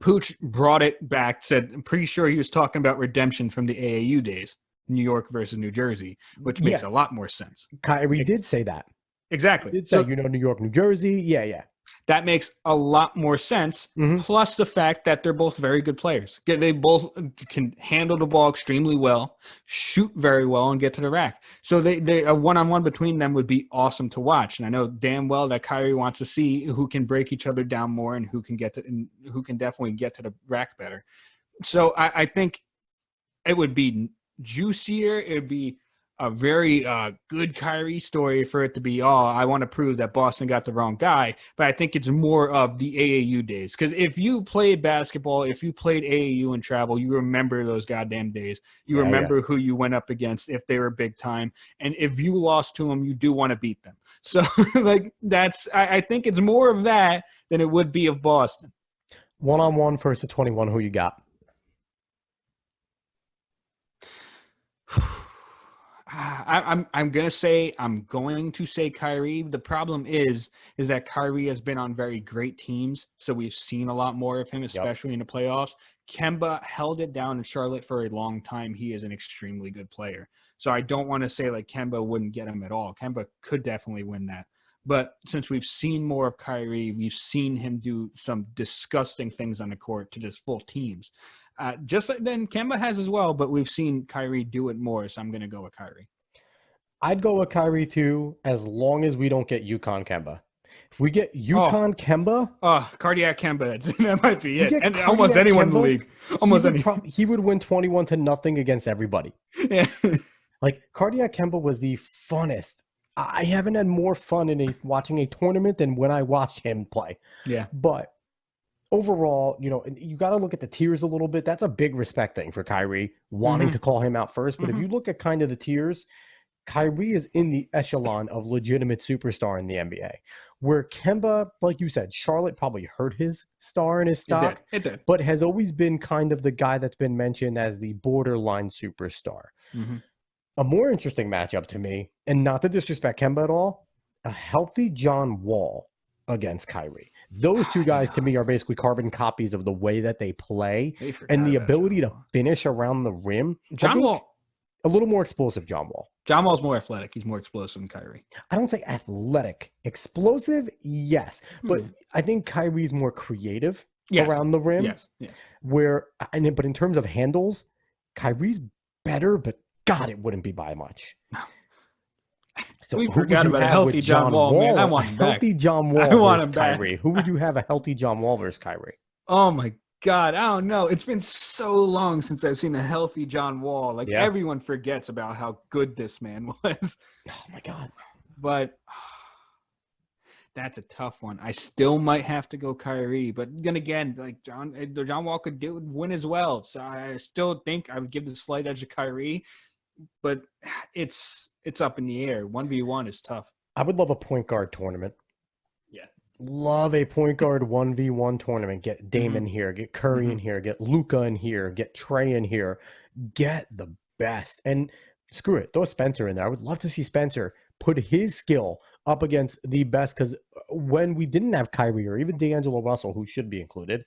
Speaker 2: Pooch brought it back, said, I'm pretty sure he was talking about redemption from the AAU days. New York versus New Jersey, which makes a lot more sense.
Speaker 1: Kyrie did say that.
Speaker 2: Exactly.
Speaker 1: He did say, New York, New Jersey. Yeah.
Speaker 2: That makes a lot more sense. Plus the fact that they're both very good players. They both can handle the ball extremely well, shoot very well, and get to the rack. So they a one-on-one between them would be awesome to watch. And I know damn well that Kyrie wants to see who can break each other down more and who can definitely get to the rack better. So I think it would be juicier. It would be a very good Kyrie story for it to be, I want to prove that Boston got the wrong guy. But I think it's more of the AAU days. Because if you played basketball, if you played AAU and travel, you remember those goddamn days. You remember who you went up against if they were big time. And if you lost to them, you do want to beat them. So, I think it's more of that than it would be of Boston.
Speaker 1: One-on-one first to 21, who you got?
Speaker 2: I'm going to say Kyrie. The problem is that Kyrie has been on very great teams, so we've seen a lot more of him, especially in the playoffs. Kemba held it down in Charlotte for a long time. He is an extremely good player. So I don't want to say like Kemba wouldn't get him at all. Kemba could definitely win that. But since we've seen more of Kyrie, we've seen him do some disgusting things on the court to just full teams. Just like then Kemba has as well, but we've seen Kyrie do it more, so I'm going to go with Kyrie.
Speaker 1: I'd go with Kyrie too, as long as we don't get UConn Kemba. If we get UConn Kemba...
Speaker 2: cardiac Kemba, that might be it. And almost anyone in the league.
Speaker 1: He would win 21-0 against everybody.
Speaker 2: Yeah.
Speaker 1: Like, cardiac Kemba was the funnest. I haven't had more fun watching a tournament than when I watched him play.
Speaker 2: Yeah.
Speaker 1: But overall, you got to look at the tiers a little bit. That's a big respect thing for Kyrie, wanting to call him out first. But if you look at kind of the tiers, Kyrie is in the echelon of legitimate superstar in the NBA. Where Kemba, like you said, Charlotte probably hurt his star and his stock.
Speaker 2: It did.
Speaker 1: But has always been kind of the guy that's been mentioned as the borderline superstar. A more interesting matchup to me, and not to disrespect Kemba at all, a healthy John Wall against Kyrie. Those two guys to me are basically carbon copies of the way that they play and the ability to finish around the rim.
Speaker 2: John Wall.
Speaker 1: A little more explosive, John Wall.
Speaker 2: John Wall's more athletic. He's more explosive than Kyrie.
Speaker 1: I don't say athletic. Explosive, yes. But I think Kyrie's more creative around the rim.
Speaker 2: Yes.
Speaker 1: But in terms of handles, Kyrie's better, but God, it wouldn't be by much. So
Speaker 2: We
Speaker 1: who would
Speaker 2: forgot
Speaker 1: you
Speaker 2: about a
Speaker 1: have with
Speaker 2: healthy John Wall, man. I
Speaker 1: Wall? A
Speaker 2: want him back.
Speaker 1: healthy John
Speaker 2: I
Speaker 1: Wall
Speaker 2: want
Speaker 1: versus
Speaker 2: him back.
Speaker 1: Kyrie. Who would you have a healthy John Wall versus Kyrie?
Speaker 2: Oh my God, I don't know. It's been so long since I've seen a healthy John Wall. Like
Speaker 1: Yeah.
Speaker 2: everyone forgets about how good this man was.
Speaker 1: Oh my God.
Speaker 2: But that's a tough one. I still might have to go Kyrie, but then again, like John Wall could win as well. So I still think I would give the slight edge to Kyrie, but it's up in the air. 1v1 is tough.
Speaker 1: I would love a point guard tournament.
Speaker 2: Yeah.
Speaker 1: Love a point guard 1v1 tournament. Get Dame in here, get Curry in here, get Luka in here, get Trey in here. Get the best. And screw it, throw Spencer in there. I would love to see Spencer put his skill up against the best, because when we didn't have Kyrie or even D'Angelo Russell, who should be included,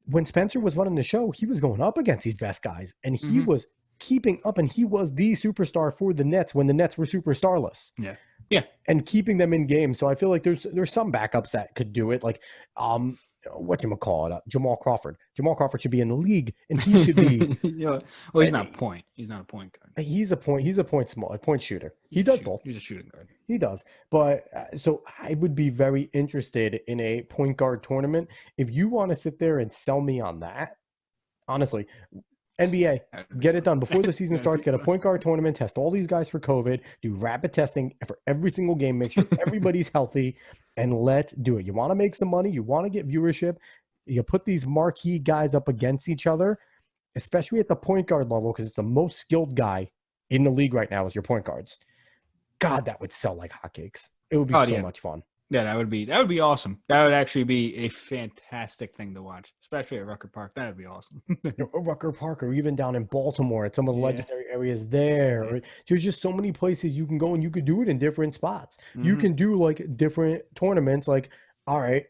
Speaker 1: when Spencer was running the show, he was going up against these best guys, and he was keeping up, and he was the superstar for the Nets when the Nets were superstarless.
Speaker 2: Yeah. Yeah.
Speaker 1: And keeping them in game. So I feel like there's some backups that could do it. Like whatchamacallit, Jamal Crawford. Jamal Crawford should be in the league, and he should be
Speaker 2: well, he's not a point. He's not a point guard.
Speaker 1: He's a point shooter. He does both.
Speaker 2: He's a shooting guard.
Speaker 1: He does. But so I would be very interested in a point guard tournament. If you want to sit there and sell me on that, honestly, NBA, get it done before the season starts. Get a point guard tournament, test all these guys for COVID, do rapid testing for every single game, make sure everybody's healthy, and let's do it. You want to make some money, you want to get viewership, you put these marquee guys up against each other, especially at the point guard level, because it's the most skilled guy in the league right now is your point guards. God, that would sell like hotcakes. It would be so much fun.
Speaker 2: Yeah, that would be awesome. That would actually be a fantastic thing to watch, especially at Rucker Park. That would be awesome.
Speaker 1: Rucker Park, or even down in Baltimore at some of the legendary areas there. Yeah. There's just so many places you can go, and you could do it in different spots. You can do like different tournaments. Like, all right,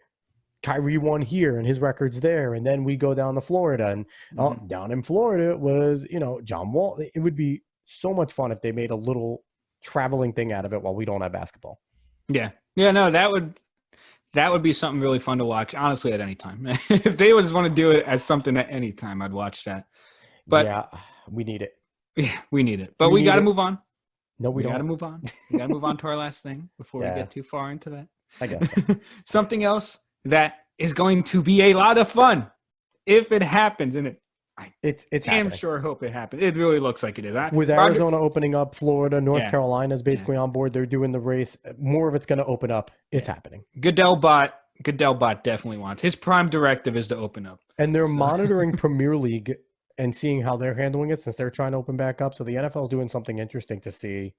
Speaker 1: Kyrie won here, and his record's there, and then we go down to Florida, and down in Florida it was John Wall. It would be so much fun if they made a little traveling thing out of it while we don't have basketball.
Speaker 2: Yeah. Yeah, no, that would be something really fun to watch, honestly, at any time. If they would just want to do it as something at any time, I'd watch that. But
Speaker 1: yeah, we need it.
Speaker 2: Yeah, we need it. But we got to move on.
Speaker 1: No, we don't.
Speaker 2: Got to move on. We got to move on to our last thing before we get too far into that.
Speaker 1: I guess so.
Speaker 2: Something else that is going to be a lot of fun if it happens, and
Speaker 1: it's
Speaker 2: damn sure hope it happens. It really looks like it is.
Speaker 1: With Arizona opening up, Florida, North Carolina is basically on board. They're doing the race. More of it's going to open up. It's happening.
Speaker 2: Goodell Bot definitely wants. His prime directive is to open up.
Speaker 1: And they're monitoring Premier League and seeing how they're handling it since they're trying to open back up. So the NFL is doing something interesting to see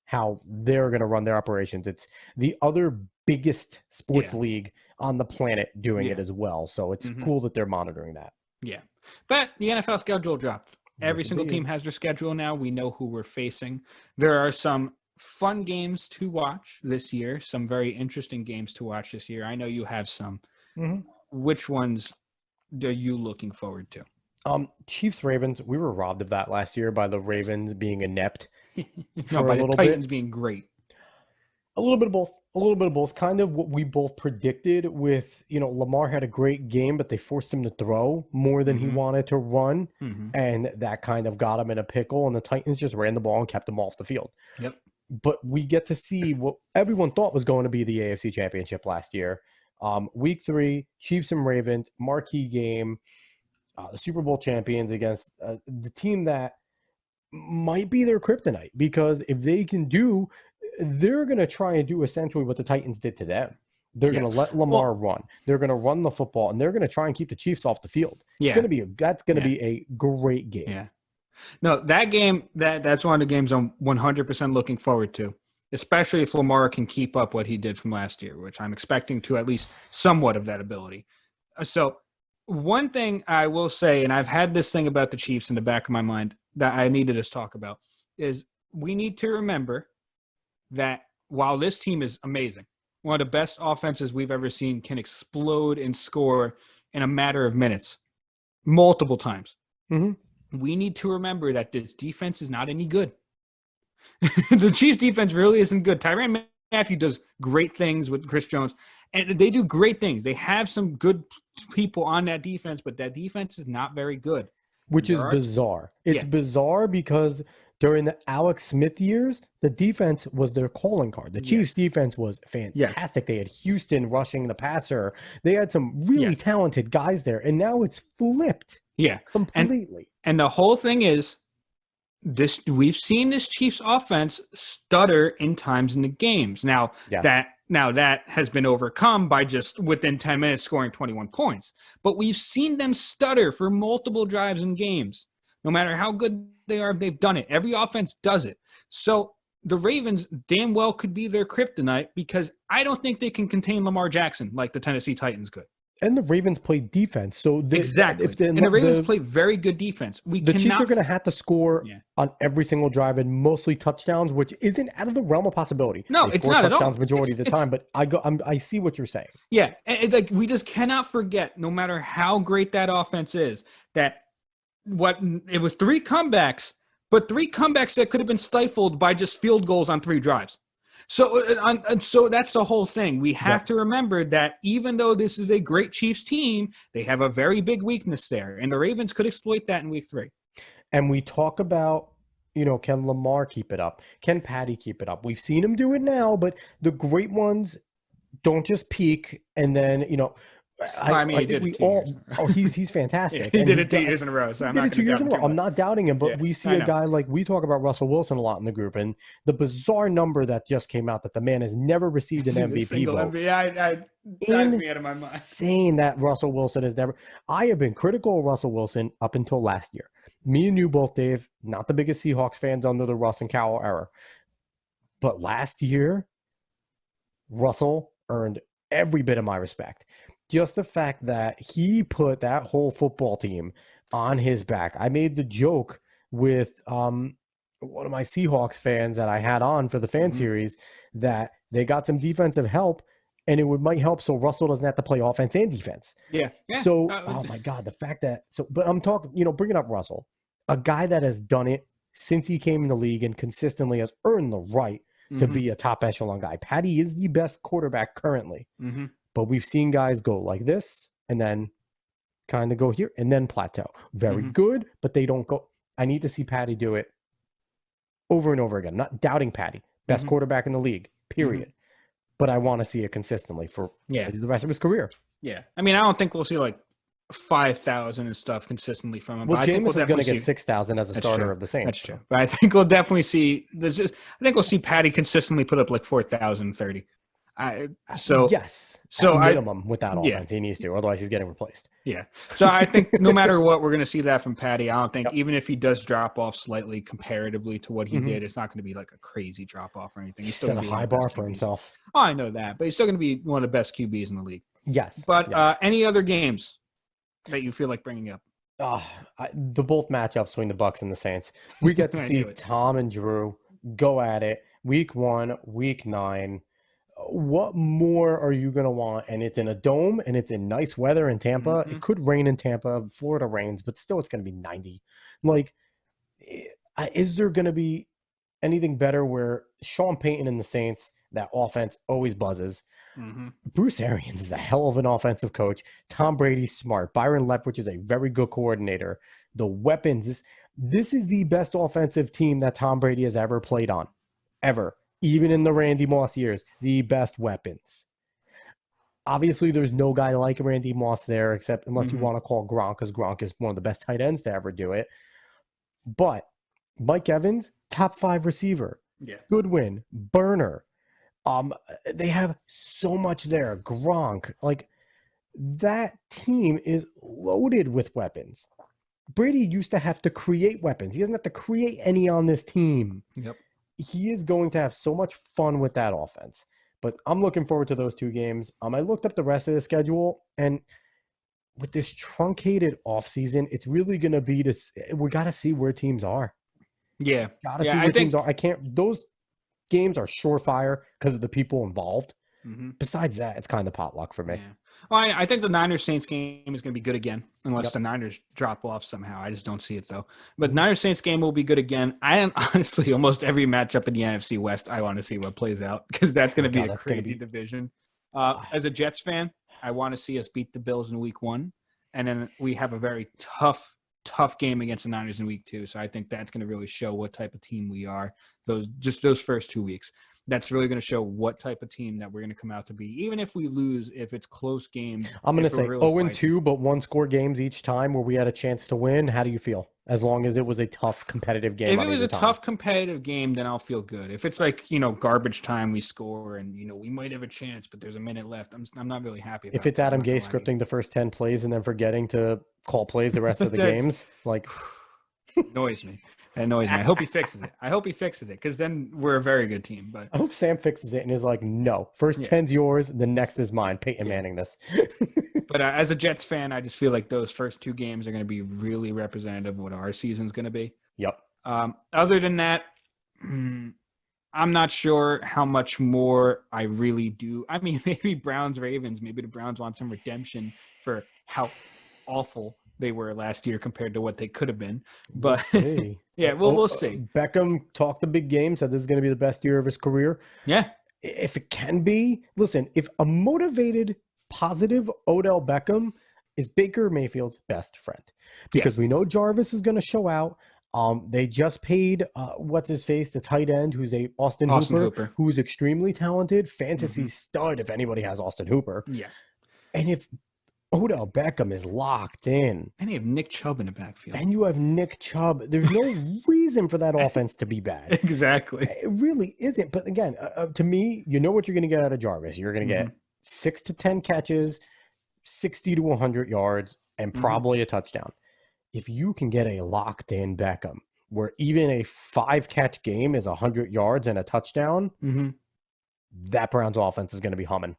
Speaker 1: how they're going to run their operations. It's the other biggest sports league on the planet doing it as well. So it's cool that they're monitoring that.
Speaker 2: Yeah. But the NFL schedule dropped. Every single team has their schedule now. We know who we're facing. There are some fun games to watch this year, some very interesting games to watch this year. I know you have some. Which ones are you looking forward to?
Speaker 1: Chiefs Ravens. We were robbed of that last year by the Ravens being inept
Speaker 2: by the Titans being great.
Speaker 1: A little bit of both. Kind of what we both predicted with, Lamar had a great game, but they forced him to throw more than he wanted to run. And that kind of got him in a pickle. And the Titans just ran the ball and kept him off the field.
Speaker 2: Yep.
Speaker 1: But we get to see what everyone thought was going to be the AFC Championship last year. Week 3, Chiefs and Ravens, marquee game. The Super Bowl champions against the team that might be their kryptonite, because if they can do, they're going to try and do essentially what the Titans did to them. They're going to let Lamar run. They're going to run the football, and they're going to try and keep the Chiefs off the field. It's going to be that's going to be a great game.
Speaker 2: Yeah. No, that game, that's one of the games I'm 100% looking forward to, especially if Lamar can keep up what he did from last year, which I'm expecting to at least somewhat of that ability. So one thing I will say, and I've had this thing about the Chiefs in the back of my mind that I needed to talk about, is we need to remember that while this team is amazing, one of the best offenses we've ever seen, can explode and score in a matter of minutes, multiple times. We need to remember that this defense is not any good. The Chiefs defense really isn't good. Tyrann Mathieu does great things with Chris Jones, and they do great things. They have some good people on that defense, but that defense is not very good.
Speaker 1: Which is bizarre. It's bizarre because During the Alex Smith years, the defense was their calling card. The Chiefs' defense was fantastic. They had Houston rushing the passer. They had some really talented guys there, and now it's flipped.
Speaker 2: Yeah,
Speaker 1: completely.
Speaker 2: And the whole thing is we've seen this Chiefs offense stutter in times in the games. Now that has been overcome by just within 10 minutes scoring 21 points. But we've seen them stutter for multiple drives in games. No matter how good they are, they've done it. Every offense does it. So the Ravens damn well could be their kryptonite because I don't think they can contain Lamar Jackson like the Tennessee Titans could.
Speaker 1: And the Ravens play defense. So
Speaker 2: exactly. And the Ravens play very good defense.
Speaker 1: The Chiefs are going to have to score on every single drive and mostly touchdowns, which isn't out of the realm of possibility.
Speaker 2: No,
Speaker 1: they
Speaker 2: it's not
Speaker 1: touchdowns
Speaker 2: at all.
Speaker 1: Majority of the time, but I see what you're saying.
Speaker 2: Yeah, and like we just cannot forget, no matter how great that offense is, that it was 3 comebacks, but 3 comebacks that could have been stifled by just field goals on 3 drives. So that's the whole thing. We have to remember that even though this is a great Chiefs team, they have a very big weakness there, and the Ravens could exploit that in week 3.
Speaker 1: And we talk about, can Lamar keep it up? Can Patty keep it up? We've seen him do it now, but the great ones don't just peak and then, he's fantastic.
Speaker 2: He did it 2 years in a row. So
Speaker 1: I'm not doubting him, but we see a guy like we talk about Russell Wilson a lot in the group, and the bizarre number that just came out that the man has never received an MVP vote.
Speaker 2: Drives me out of my mind.
Speaker 1: Saying that Russell Wilson has never. I have been critical of Russell Wilson up until last year. Me and you both, Dave, not the biggest Seahawks fans under the Russ and Cowell era, but last year, Russell earned every bit of my respect. Just the fact that he put that whole football team on his back. I made the joke with one of my Seahawks fans that I had on for the fan series that they got some defensive help and it might help so Russell doesn't have to play offense and defense.
Speaker 2: Yeah.
Speaker 1: So, oh my God, the fact that but I'm talking, bringing up Russell, a guy that has done it since he came in the league and consistently has earned the right to be a top echelon guy. Patty is the best quarterback currently. But we've seen guys go like this and then kind of go here and then plateau. Very good, but they don't go. I need to see Patty do it over and over again. I'm not doubting Patty. Best quarterback in the league, period. But I want to see it consistently for the rest of his career.
Speaker 2: Yeah. I mean, I don't think we'll see like 5,000 and stuff consistently from him.
Speaker 1: Well, Jameis is going to get 6,000 as a starter of the Saints.
Speaker 2: That's true. But I think we'll definitely see we'll see Patty consistently put up like 4,030. So
Speaker 1: minimum with that offense, he needs to. Otherwise, he's getting replaced.
Speaker 2: Yeah. So I think no matter what, we're going to see that from Patty. I don't think even if he does drop off slightly comparatively to what he did, it's not going to be like a crazy drop off or anything.
Speaker 1: He's still set a high bar for himself.
Speaker 2: Oh, I know that, but he's still going to be one of the best QBs in the league.
Speaker 1: Yes.
Speaker 2: But any other games that you feel like bringing up?
Speaker 1: The both matchups between the Bucs and the Saints. We get to see Tom and Drew go at it. Week 1, week 9. What more are you going to want? And it's in a dome and it's in nice weather in Tampa. It could rain in Tampa. Florida rains, but still it's going to be 90. Like, is there going to be anything better where Sean Payton and the Saints, that offense always buzzes. Bruce Arians is a hell of an offensive coach. Tom Brady's smart. Byron Leftwich is a very good coordinator. The weapons, this is the best offensive team that Tom Brady has ever played on. Ever. Even in the Randy Moss years, the best weapons. Obviously, there's no guy like Randy Moss there, except unless you want to call Gronk, because Gronk is one of the best tight ends to ever do it. But Mike Evans, top 5 receiver.
Speaker 2: Yeah.
Speaker 1: Goodwin, Burner. They have so much there. Gronk. Like, that team is loaded with weapons. Brady used to have to create weapons. He doesn't have to create any on this team.
Speaker 2: Yep.
Speaker 1: He is going to have so much fun with that offense. But I'm looking forward to those 2 games. I looked up the rest of the schedule, and with this truncated offseason, it's really going to be this. We got to see where teams are.
Speaker 2: Yeah.
Speaker 1: Got to see where teams are. Those games are surefire because of the people involved. Besides that, it's kind of potluck for me.
Speaker 2: Yeah. Well, I think the Niners-Saints game is going to be good again, unless the Niners drop off somehow. I just don't see it, though. But Niners-Saints game will be good again. I am honestly, almost every matchup in the NFC West, I want to see what plays out, because that's going to be a crazy division. As a Jets fan, I want to see us beat the Bills in week 1. And then we have a very tough tough game against the Niners in week 2. So I think that's going to really show what type of team we are. Those first 2 weeks. That's really going to show what type of team that we're going to come out to be. Even if we lose, if it's close games.
Speaker 1: I'm going to say 0-2, but 1-score games each time where we had a chance to win. How do you feel? As long as it was a tough competitive game.
Speaker 2: If it was a tough competitive game, then I'll feel good. If it's like, garbage time we score and, we might have a chance, but there's a minute left, I'm not really happy about it.
Speaker 1: If it's Adam Gase scripting the first 10 plays and then forgetting to call plays the rest of the games, like...
Speaker 2: annoys me. It annoys me. I hope he fixes it because then we're a very good team. But
Speaker 1: I hope Sam fixes it and is like, no, first 10's yours, the next is mine. Peyton Manning this.
Speaker 2: But as a Jets fan, I just feel like those first 2 games are going to be really representative of what our season's going to be.
Speaker 1: Yep.
Speaker 2: Other than that, I'm not sure how much more I really do. I mean, maybe Browns-Ravens, maybe the Browns want some redemption for how awful they were last year compared to what they could have been. But
Speaker 1: we'll see.
Speaker 2: Yeah, we'll see.
Speaker 1: Beckham talked a big game, said this is going to be the best year of his career.
Speaker 2: Yeah.
Speaker 1: If it can be, listen, if a motivated, positive Odell Beckham is Baker Mayfield's best friend, because we know Jarvis is going to show out. They just paid what's-his-face, the tight end, who's a Austin Hooper, who's extremely talented, fantasy stud if anybody has Austin Hooper.
Speaker 2: Yes.
Speaker 1: And if Odell Beckham is locked in.
Speaker 2: And you have Nick Chubb in the backfield.
Speaker 1: And you have Nick Chubb. There's no reason for that offense to be bad.
Speaker 2: Exactly.
Speaker 1: It really isn't. But again, to me, you know what you're going to get out of Jarvis. You're going to get 6 to 10 catches, 60 to 100 yards, and probably a touchdown. If you can get a locked-in Beckham, where even a 5-catch game is 100 yards and a touchdown, that Browns offense is going to be humming.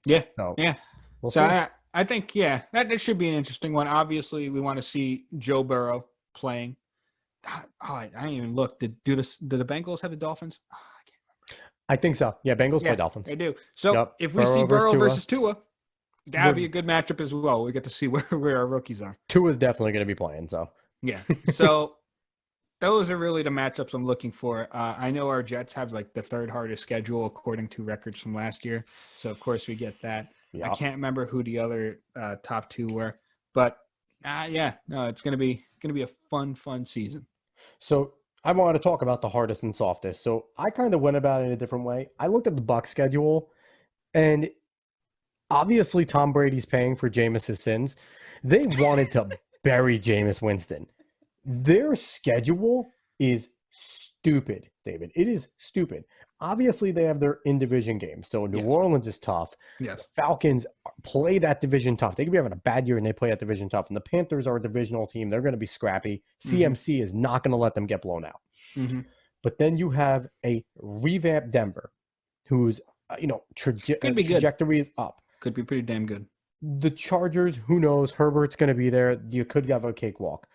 Speaker 2: Yeah.
Speaker 1: So,
Speaker 2: yeah.
Speaker 1: We'll see.
Speaker 2: I think, that should be an interesting one. Obviously, we want to see Joe Burrow playing. I didn't even look. Did the Bengals have the Dolphins? I can't remember.
Speaker 1: I think so. Yeah, Bengals play Dolphins.
Speaker 2: They do. So if we see Burrow versus Tua, that would be a good matchup as well. We get to see where our rookies are.
Speaker 1: Tua's definitely going to be playing. So
Speaker 2: yeah. So those are really the matchups I'm looking for. I know our Jets have like the 3rd hardest schedule according to records from last year. So of course we get that. Yep. I can't remember who the other top 2 were, but it's gonna be a fun season.
Speaker 1: So I wanted to talk about the hardest and softest. So I kind of went about it in a different way. I looked at the Bucs schedule, and obviously Tom Brady's paying for Jameis's sins. They wanted to bury Jameis Winston. Their schedule is stupid, David. It is stupid. Obviously, they have their in-division games. So New Orleans is tough.
Speaker 2: Yes.
Speaker 1: The Falcons play that division tough. They could be having a bad year and they play that division tough. And the Panthers are a divisional team. They're going to be scrappy. CMC is not going to let them get blown out. But then you have a revamped Denver whose trajectory is up.
Speaker 2: Could be pretty damn good.
Speaker 1: The Chargers, who knows? Herbert's going to be there. You could have a cakewalk.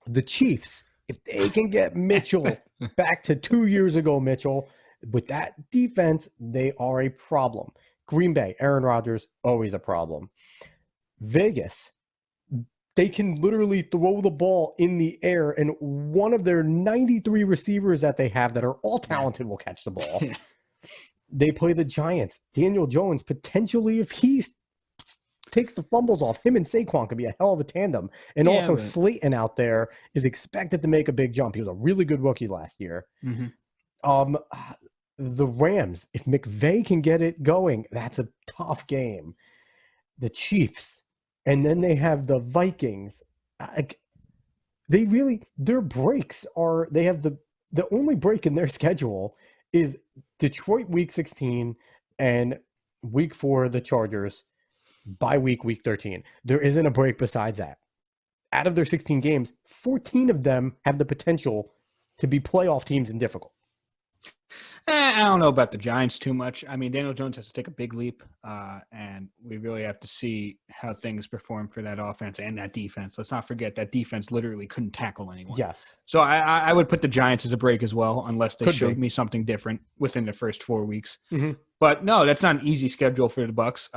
Speaker 1: The Chiefs, if they can get Mitchell back to 2 years ago, Mitchell, with that defense, they are a problem. Green Bay, Aaron Rodgers, always a problem. Vegas, they can literally throw the ball in the air, and one of their 93 receivers that they have that are all talented will catch the ball. They play the Giants. Daniel Jones, potentially, if he takes the fumbles off, him and Saquon could be a hell of a tandem. And also Slayton out there is expected to make a big jump. He was a really good rookie last year. The Rams, if McVay can get it going, that's a tough game. The Chiefs, and then they have the Vikings. Their breaks are, they have the only break in their schedule is Detroit week 16 and week 4, the Chargers, bye week 13. There isn't a break besides that. Out of their 16 games, 14 of them have the potential to be playoff teams and difficult.
Speaker 2: I don't know about the Giants too much. I mean, Daniel Jones has to take a big leap, and we really have to see how things perform for that offense and that defense. Let's not forget that defense literally couldn't tackle anyone.
Speaker 1: Yes.
Speaker 2: So I would put the Giants as a break as well, unless they showed me something different within the first 4 weeks. But no, that's not an easy schedule for the Bucs.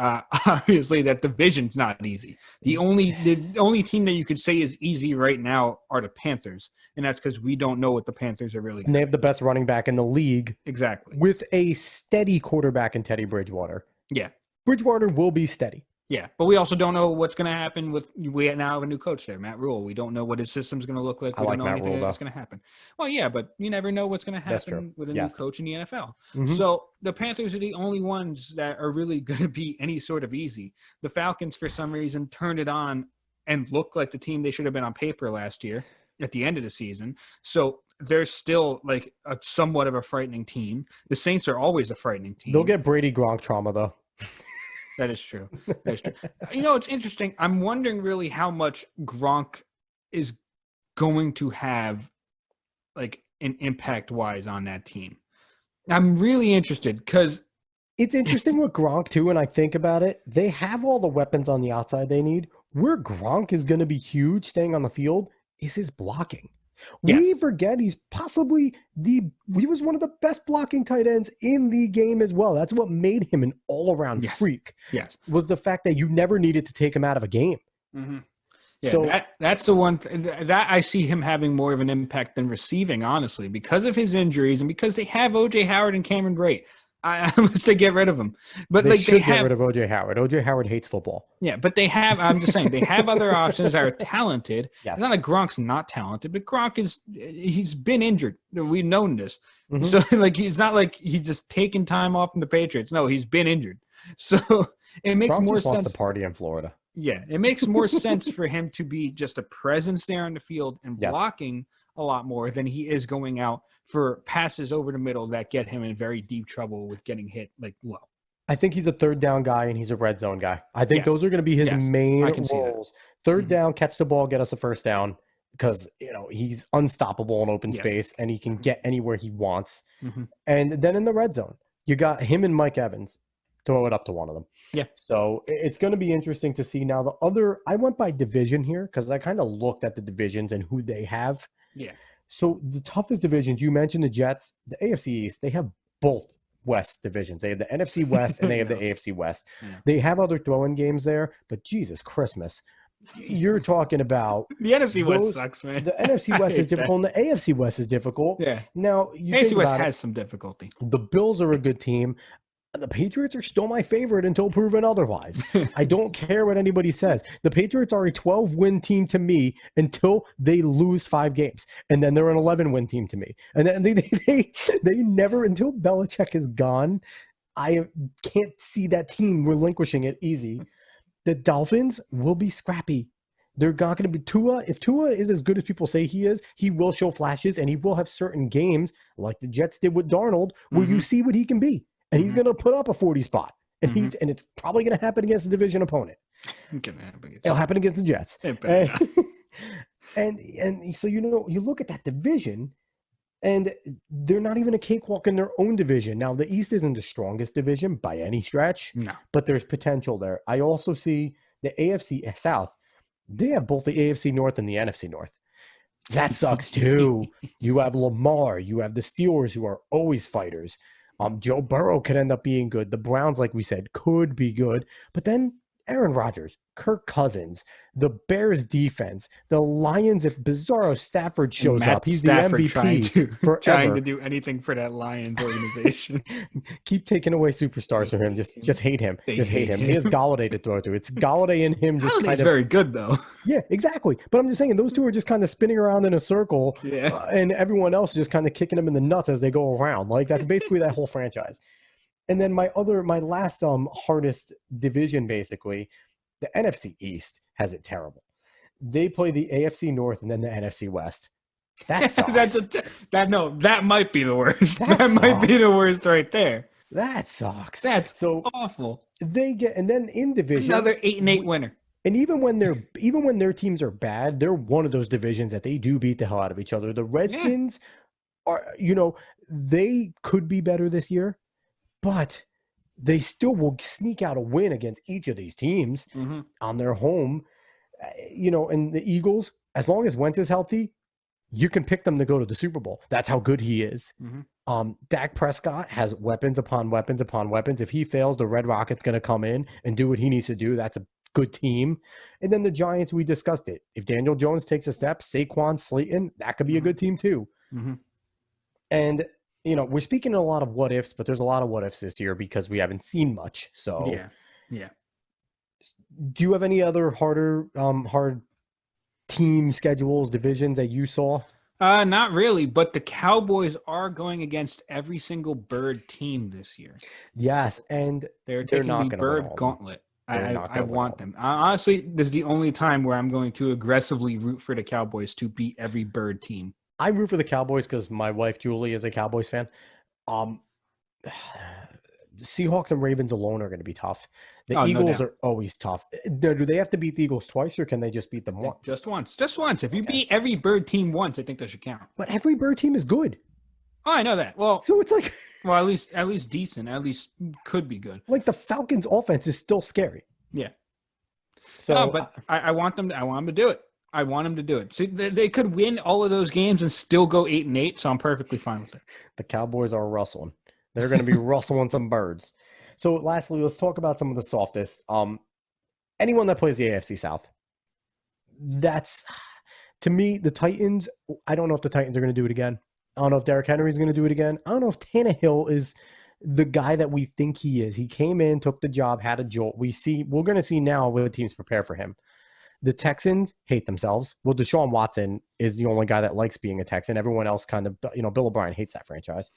Speaker 2: Obviously, that division's not easy. The only team that you could say is easy right now are the Panthers, and that's because we don't know what the Panthers are really.
Speaker 1: And they have the best running back in the league,
Speaker 2: exactly,
Speaker 1: with a steady quarterback in Teddy Bridgewater.
Speaker 2: Yeah,
Speaker 1: Bridgewater will be steady.
Speaker 2: Yeah, but we also don't know what's going to happen we now have a new coach there, Matt Rule. We don't know what his system's going to look like.
Speaker 1: I
Speaker 2: We don't
Speaker 1: like
Speaker 2: know
Speaker 1: Matt
Speaker 2: anything
Speaker 1: Rule,
Speaker 2: that's
Speaker 1: though.
Speaker 2: going to happen. Well, yeah, but you never know what's going to
Speaker 1: That's true.
Speaker 2: happen with a new
Speaker 1: Yes.
Speaker 2: coach in the NFL.
Speaker 1: Mm-hmm.
Speaker 2: So the Panthers are the only ones that are really going to be any sort of easy. The Falcons, for some reason, turned it on and looked like the team they should have been on paper last year at the end of the season. So they're still like a somewhat of a frightening team. The Saints are always a frightening team.
Speaker 1: They'll get Brady Gronk trauma, though.
Speaker 2: That is true. That is true. You know, it's interesting. I'm wondering really how much Gronk is going to have, like, an impact-wise on that team. I'm really interested because
Speaker 1: it's interesting with Gronk, too, when I think about it. They have all the weapons on the outside they need. Where Gronk is going to be huge staying on the field is his blocking.
Speaker 2: Yeah.
Speaker 1: We forget he was one of the best blocking tight ends in the game as well. That's what made him an all-around freak.
Speaker 2: Yes.
Speaker 1: Was the fact that you never needed to take him out of a game.
Speaker 2: Mm-hmm. Yeah,
Speaker 1: so
Speaker 2: that's the one that I see him having more of an impact than receiving, honestly, because of his injuries and because they have O.J. Howard and Cameron Brate. Unless they get rid of him. But
Speaker 1: they
Speaker 2: like
Speaker 1: should get rid of O.J. Howard. O.J. Howard hates football.
Speaker 2: Yeah, but they have, I'm just saying, they have other options that are talented.
Speaker 1: Yes.
Speaker 2: It's not like Gronk's not talented, but Gronk he's been injured. We've known this.
Speaker 1: Mm-hmm.
Speaker 2: So, like, he's not like he's just taking time off from the Patriots. No, he's been injured. So it makes
Speaker 1: Gronk
Speaker 2: more
Speaker 1: just
Speaker 2: sense.
Speaker 1: wants to party in Florida.
Speaker 2: Yeah, it makes more sense for him to be just a presence there on the field and blocking a lot more than he is going out for passes over the middle that get him in very deep trouble with getting hit like low.
Speaker 1: I think he's a third down guy and he's a red zone guy. I think those are going to be his main roles. Third down, catch the ball, get us a first down, because he's unstoppable in open space and he can get anywhere he wants.
Speaker 2: Mm-hmm.
Speaker 1: And then in the red zone, you got him and Mike Evans. Throw it up to one of them.
Speaker 2: Yeah.
Speaker 1: So it's going to be interesting to see. Now, I went by division here because I kind of looked at the divisions and who they have.
Speaker 2: Yeah.
Speaker 1: So the toughest divisions, you mentioned the Jets, the AFC East, they have both West divisions. They have the NFC West and they have the AFC West. Yeah. They have other throwing games there, but Jesus Christmas. You're talking about
Speaker 2: the NFC West sucks, man.
Speaker 1: The NFC West is difficult and the AFC West is difficult.
Speaker 2: Yeah.
Speaker 1: Now,
Speaker 2: AFC West has some difficulty.
Speaker 1: The Bills are a good team. The Patriots are still my favorite until proven otherwise. I don't care what anybody says. The Patriots are a 12-win team to me until they lose 5 games. And then they're an 11-win team to me. And then they never, until Belichick is gone, I can't see that team relinquishing it easy. The Dolphins will be scrappy. They're not going to be Tua. If Tua is as good as people say he is, he will show flashes and he will have certain games like the Jets did with Darnold where you see what he can be. And he's going to put up a 40 spot. And and it's probably going to happen against a division opponent. It'll happen against the Jets. And so, you look at that division and they're not even a cakewalk in their own division. Now, the East isn't the strongest division by any stretch, but there's potential there. I also see the AFC South. They have both the AFC North and the NFC North. That sucks too. You have Lamar. You have the Steelers, who are always fighters. Joe Burrow could end up being good. The Browns, like we said, could be good. But then Aaron Rodgers, Kirk Cousins, the Bears defense, the Lions, if Bizarro Stafford shows up, he's Stafford the MVP
Speaker 2: trying to do anything for that Lions organization.
Speaker 1: Keep taking away superstars from him. Just hate him. Just hate him. He has Galladay to throw to. It's Galladay and him just kind of
Speaker 2: very good though.
Speaker 1: Yeah, exactly. But I'm just saying those two are just kind of spinning around in a circle, and everyone else is just kind of kicking them in the nuts as they go around. Like that's basically that whole franchise. And then my last hardest division, basically, the NFC East has it terrible. They play the AFC North and then the NFC West. That sucks.
Speaker 2: That might be the worst. That might be the worst right there.
Speaker 1: That sucks.
Speaker 2: That's so awful.
Speaker 1: They get, and then in division,
Speaker 2: another 8-8 winner.
Speaker 1: And even when their teams are bad, they're one of those divisions that they do beat the hell out of each other. The Redskins are, they could be better this year, but they still will sneak out a win against each of these teams on their home. And the Eagles, as long as Wentz is healthy, you can pick them to go to the Super Bowl. That's how good he is. Dak Prescott has weapons upon weapons upon weapons. If he fails, the Red Rocket's going to come in and do what he needs to do. That's a good team. And then the Giants, we discussed it. If Daniel Jones takes a step, Saquon, Slayton, that could be a good team too. And we're speaking a lot of what ifs, but there's a lot of what ifs this year because we haven't seen much. So Do you have any other hard team schedules, divisions that you saw?
Speaker 2: Not really, but the Cowboys are going against every single Bird team this year.
Speaker 1: Yes, and
Speaker 2: They're
Speaker 1: they're
Speaker 2: taking
Speaker 1: not
Speaker 2: the
Speaker 1: going to win
Speaker 2: Bird
Speaker 1: all of them.
Speaker 2: Gauntlet.
Speaker 1: They're not
Speaker 2: I
Speaker 1: going to win all
Speaker 2: want
Speaker 1: of them.
Speaker 2: them. Honestly, this is the only time where I'm going to aggressively root for the Cowboys to beat every Bird team.
Speaker 1: I root for the Cowboys because my wife Julie is a Cowboys fan. Um, Seahawks and Ravens alone are going to be tough. The Eagles are always tough. Do they have to beat the Eagles twice, or can they just beat them once?
Speaker 2: Just once. Just once. If you beat every Bird team once, I think that should count.
Speaker 1: But every Bird team is good.
Speaker 2: Oh, I know that. Well,
Speaker 1: so it's like,
Speaker 2: well, at least decent. At least could be good.
Speaker 1: Like the Falcons' offense is still scary.
Speaker 2: Yeah.
Speaker 1: So,
Speaker 2: no, but I want them. I want them to do it. I want them to do it. See, they could win all of those games and still go 8-8. So I'm perfectly fine with it.
Speaker 1: The Cowboys are rustling. They're going to be rustling some birds. So lastly, let's talk about some of the softest. Anyone that plays the AFC South, that's, to me, the Titans. I don't know if the Titans are going to do it again. I don't know if Derrick Henry is going to do it again. I don't know if Tannehill is the guy that we think he is. He came in, took the job, had a jolt. We're going to see now what teams prepare for him. The Texans hate themselves. Well, Deshaun Watson is the only guy that likes being a Texan. Everyone else kind of, Bill O'Brien hates that franchise.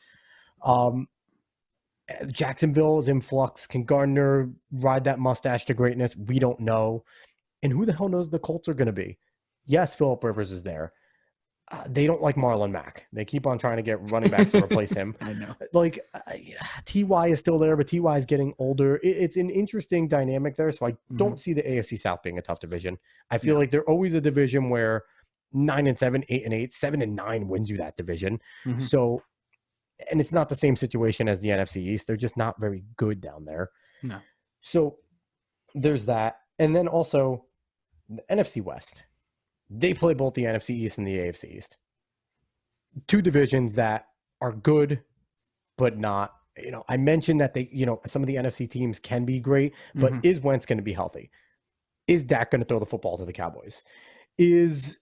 Speaker 1: Jacksonville is in flux. Can Gardner ride that mustache to greatness? We don't know. And who the hell knows the Colts are going to be? Yes, Phillip Rivers is there. They don't like Marlon Mack. They keep on trying to get running backs to replace him.
Speaker 2: I know.
Speaker 1: Like, T.Y. is still there, but T.Y. is getting older. It's an interesting dynamic there, so I don't see the AFC South being a tough division. I feel like they're always a division where 9-7, 8-8, 7-9 wins you that division. So, and it's not the same situation as the NFC East. They're just not very good down there.
Speaker 2: No.
Speaker 1: So there's that. And then also the NFC West. They play both the NFC East and the AFC East. Two divisions that are good, but not, I mentioned that they, some of the NFC teams can be great, but is Wentz going to be healthy? Is Dak going to throw the football to the Cowboys? Is,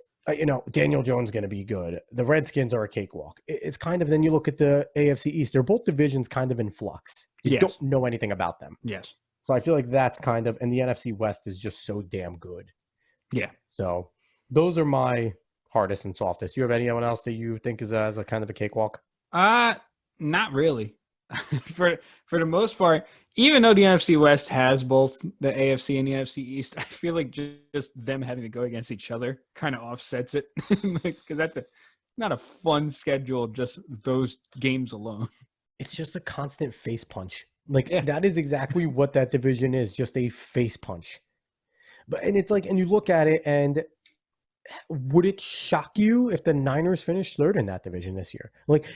Speaker 1: Daniel Jones going to be good? The Redskins are a cakewalk. It's kind of, then you look at the AFC East, they're both divisions kind of in flux. You don't know anything about them.
Speaker 2: Yes.
Speaker 1: So I feel like that's kind of, and the NFC West is just so damn good.
Speaker 2: Yeah.
Speaker 1: So those are my hardest and softest. Do you have anyone else that you think is as a kind of a cakewalk?
Speaker 2: Not really. For the most part, even though the NFC West has both the AFC and the NFC East, I feel like just them having to go against each other kind of offsets it, because that's not a fun schedule. Just those games alone.
Speaker 1: It's just a constant face punch. That is exactly what that division is. Just a face punch. And it's like, and you look at it, and would it shock you if the Niners finished third in that division this year?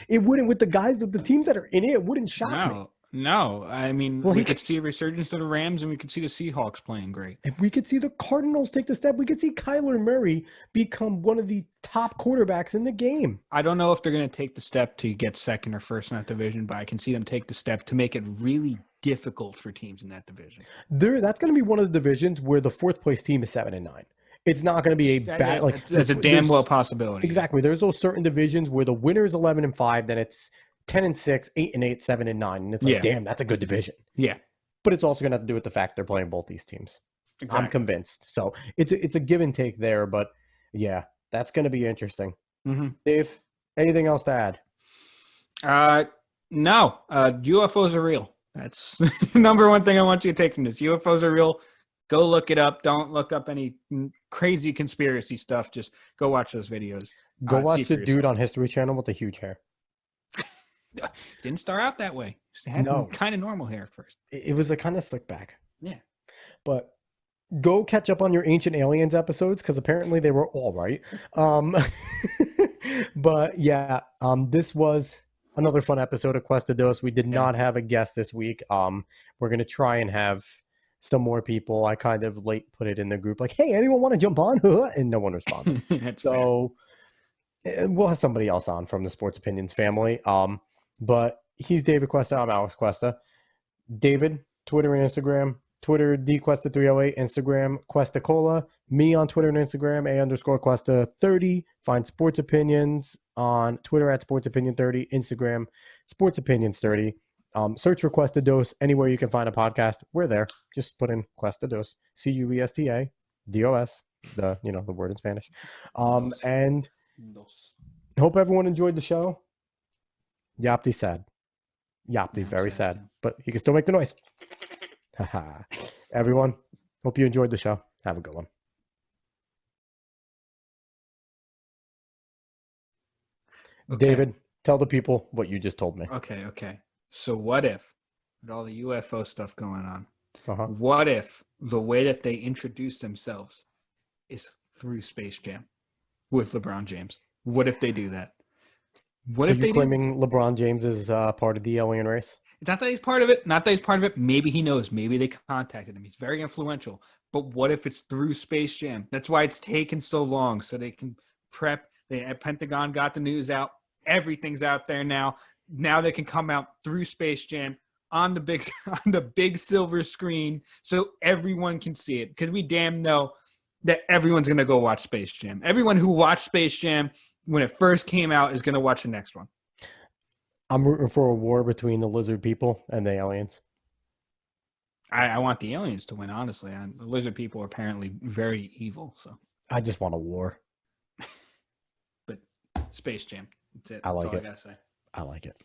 Speaker 1: It wouldn't, with the guys of the teams that are in it wouldn't shock me.
Speaker 2: No. I mean, we could see a resurgence of the Rams, and we could see the Seahawks playing great.
Speaker 1: If we could see the Cardinals take the step, we could see Kyler Murray become one of the top quarterbacks in the game.
Speaker 2: I don't know if they're going to take the step to get second or first in that division, but I can see them take the step to make it really difficult for teams in that division.
Speaker 1: That's going to be one of the divisions where the fourth place team is 7-9. It's not going to be a bad,
Speaker 2: it's a damn well possibility.
Speaker 1: Exactly. There's those certain divisions where the winner is 11-5, then it's 10-6, 8-8, 7-9, and it's like, damn, that's a good division.
Speaker 2: Yeah.
Speaker 1: But it's also going to have to do with the fact they're playing both these teams.
Speaker 2: Exactly.
Speaker 1: I'm convinced. So it's a give and take there, but yeah, that's going to be interesting. Dave, anything else to add?
Speaker 2: No. UFOs are real. That's the number one thing I want you to take from this. UFOs are real. Go look it up. Don't look up any crazy conspiracy stuff. Just go watch those videos.
Speaker 1: Go watch the dude on History Channel with the huge hair.
Speaker 2: Didn't start out that way. Just had kind of normal hair at first.
Speaker 1: It was a kind of slick back.
Speaker 2: Yeah.
Speaker 1: But go catch up on your Ancient Aliens episodes, because apparently they were all right. But yeah, this was another fun episode of Cuesta Dos. We did not have a guest this week. We're going to try and have some more people. I kind of late put it in the group like, hey, anyone want to jump on? And no one responded. So we'll have somebody else on from the Sports Opinions family. But he's David Cuesta. I'm Alex Cuesta. David, Twitter and Instagram. Twitter, dcuesta308. Instagram, Cuesta Cola. Me on Twitter and Instagram, _Cuesta30. Find Sports Opinions on Twitter at SportsOpinion30. Instagram, SportsOpinions30. Search for Cuesta Dos anywhere you can find a podcast. We're there. Just put in Cuesta Dos, Cuesta, the word in Spanish. And hope everyone enjoyed the show. Yapti's sad. Yapti's very sad, but he can still make the noise. Everyone, hope you enjoyed the show. Have a good one. Okay. David, tell the people what you just told me.
Speaker 2: Okay. So what if, with all the UFO stuff going on, what if the way that they introduce themselves is through Space Jam with LeBron James? What if they do that?
Speaker 1: What so if you're claiming LeBron James is part of the alien race?
Speaker 2: It's not that he's part of it. Maybe he knows. Maybe they contacted him. He's very influential. But what if it's through Space Jam? That's why it's taken so long, so they can prep. Pentagon got the news out. Everything's out there now. Now they can come out through Space Jam on the big silver screen, so everyone can see it. Because we damn know that everyone's gonna go watch Space Jam. Everyone who watched Space Jam when it first came out is gonna watch the next one.
Speaker 1: I'm rooting for a war between the lizard people and the aliens.
Speaker 2: I want the aliens to win, honestly. The lizard people are apparently very evil, so
Speaker 1: I just want a war.
Speaker 2: But Space Jam. That's it.
Speaker 1: I like
Speaker 2: That's all
Speaker 1: it.
Speaker 2: I gotta say.
Speaker 1: I like it.